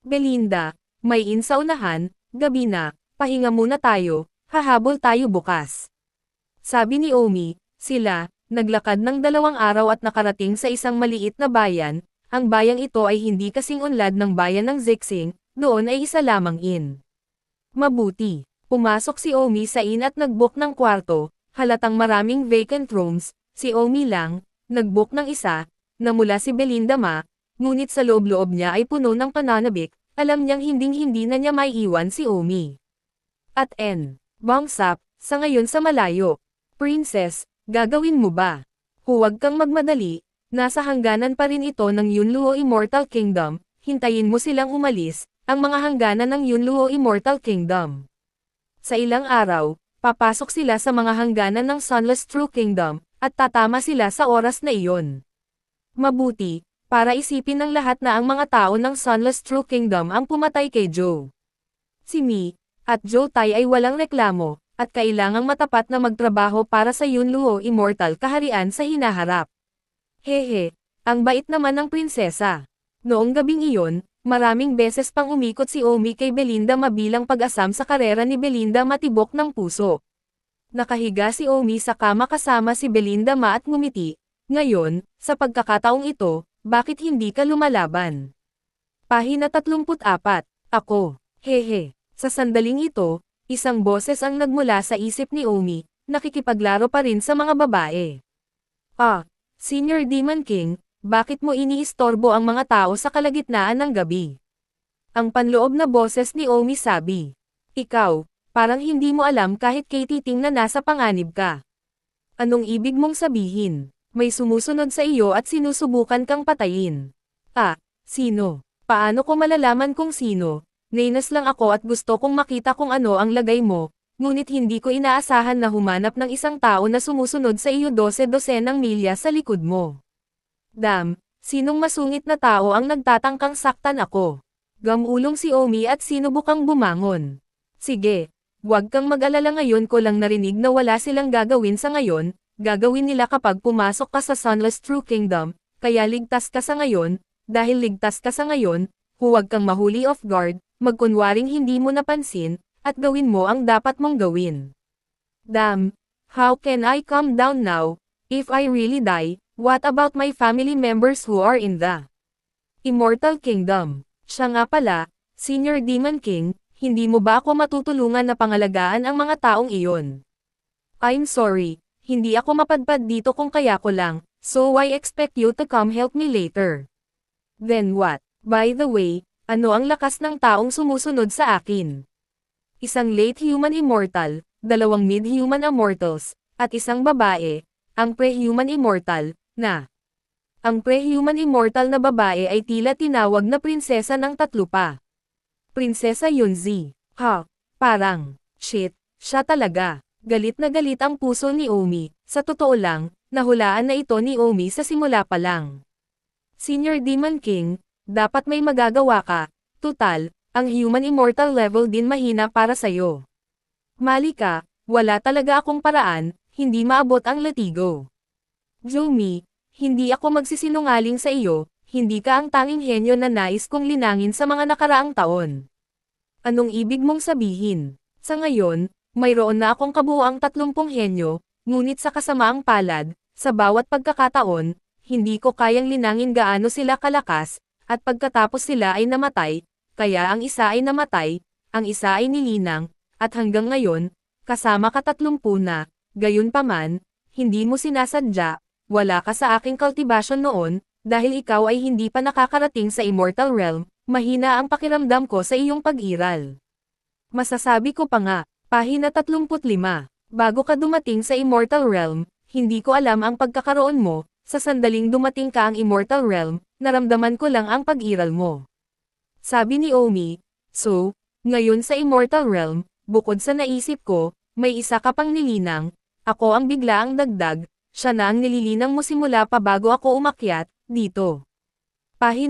Belinda, may sa unahan, gabi na, pahinga muna tayo, hahabol tayo bukas. Sabi ni Omi, sila, naglakad ng 2 araw at nakarating sa isang maliit na bayan. Ang bayang ito ay hindi kasing unlad ng bayan ng Zixing, doon ay isa lamang inn. Mabuti. Pumasok si Omi sa inn at nagbook ng kwarto, halatang maraming vacant rooms, si Omi lang, nagbook ng isa, na mula si Belinda Ma, ngunit sa loob-loob niya ay puno ng pananabik, alam niyang hinding-hindi na niya maiiwan si Omi. At Bangsap, sa ngayon sa malayo. Princess, gagawin mo ba? Huwag kang magmadali, nasa hangganan pa rin ito ng Yunluo Immortal Kingdom, hintayin mo silang umalis, ang mga hangganan ng Yunluo Immortal Kingdom. Sa ilang araw, papasok sila sa mga hangganan ng Sunless True Kingdom, at tatama sila sa oras na iyon. Mabuti, para isipin ng lahat na ang mga tao ng Sunless True Kingdom ang pumatay kay Joe. Si Mi, at Joe Tai ay walang reklamo, at kailangang matapat na magtrabaho para sa Yunluo Immortal Kaharian sa hinaharap. Hehe, ang bait naman ng prinsesa. Noong gabing iyon, maraming beses pang umikot si Omi kay Belinda mabilang pag-asam sa karera ni Belinda matibok ng puso. Nakahiga si Omi sa kama kasama si Belinda Ma at ngumiti. Ngayon, sa pagkakataong ito, bakit hindi ka lumalaban? Pahina 34. Ako. Hehe. Sa sandaling ito, isang boses ang nagmula sa isip ni Omi, nakikipaglaro pa rin sa mga babae. Senior Demon King, bakit mo iniistorbo ang mga tao sa kalagitnaan ng gabi? Ang panloob na boses ni Omi sabi. Ikaw, parang hindi mo alam kahit kay Titing na nasa panganib ka. Anong ibig mong sabihin? May sumusunod sa iyo at sinusubukan kang patayin. Sino? Paano ko malalaman kung sino? Nainas lang ako at gusto kong makita kung ano ang lagay mo, ngunit hindi ko inaasahan na humanap ng isang tao na sumusunod sa iyo 12-dosenang milya sa likod mo. Sinong masungit na tao ang nagtatangkang saktan ako? Gamulong si Omi at sinubukang bumangon. Sige, huwag kang mag-alala, ngayon ko lang narinig na wala silang gagawin sa ngayon, gagawin nila kapag pumasok ka sa Sunless True Kingdom, kaya ligtas ka sa ngayon, dahil ligtas ka sa ngayon, huwag kang mahuli off guard, magkunwaring hindi mo napansin, at gawin mo ang dapat mong gawin. How can I calm down now? If I really die, what about my family members who are in the Immortal Kingdom? Siya nga pala, Senior Demon King, hindi mo ba ako matutulungan na pangalagaan ang mga taong iyon? I'm sorry, hindi ako mapadpad dito kung kaya ko lang, so I expect you to come help me later. Then what? By the way, ano ang lakas ng taong sumusunod sa akin? Isang late human immortal, 2 mid-human immortals, at isang babae, ang pre-human immortal, na. Ang pre-human immortal na babae ay tila tinawag na prinsesa ng 3 pa. Prinsesa Yunzi. Parang, shit, siya talaga. Galit na galit ang puso ni Omi, sa totoo lang, nahulaan na ito ni Omi sa simula pa lang. Senior Demon King, dapat may magagawa ka, tutal, ang human immortal level din mahina para sayo. Mali ka, wala talaga akong paraan, hindi maabot ang latigo. Jomi, hindi ako magsisinungaling sa iyo, hindi ka ang tanging henyo na nais kong linangin sa mga nakaraang taon. Anong ibig mong sabihin? Sa ngayon, mayroon na akong kabuuang 30 henyo, ngunit sa kasamaang palad, sa bawat pagkakataon, hindi ko kayang linangin gaano sila kalakas, at pagkatapos sila ay namatay, kaya ang isa ay namatay, ang isa ay nilinang, at hanggang ngayon, kasama ka 30 na, gayunpaman, hindi mo sinasadya, wala ka sa aking cultivation noon, dahil ikaw ay hindi pa nakakarating sa Immortal Realm, mahina ang pakiramdam ko sa iyong pag-iral. Masasabi ko pa nga, pahina 35, bago ka dumating sa Immortal Realm, hindi ko alam ang pagkakaroon mo, sa sandaling dumating ka ang Immortal Realm, naramdaman ko lang ang pag-iral mo. Sabi ni Omi, so, ngayon sa Immortal Realm, bukod sa naisip ko, may isa ka pang nilinang, ako ang bigla ang dagdag, siya na ang nililinang mo simula pa bago ako umakyat, dito. Pahina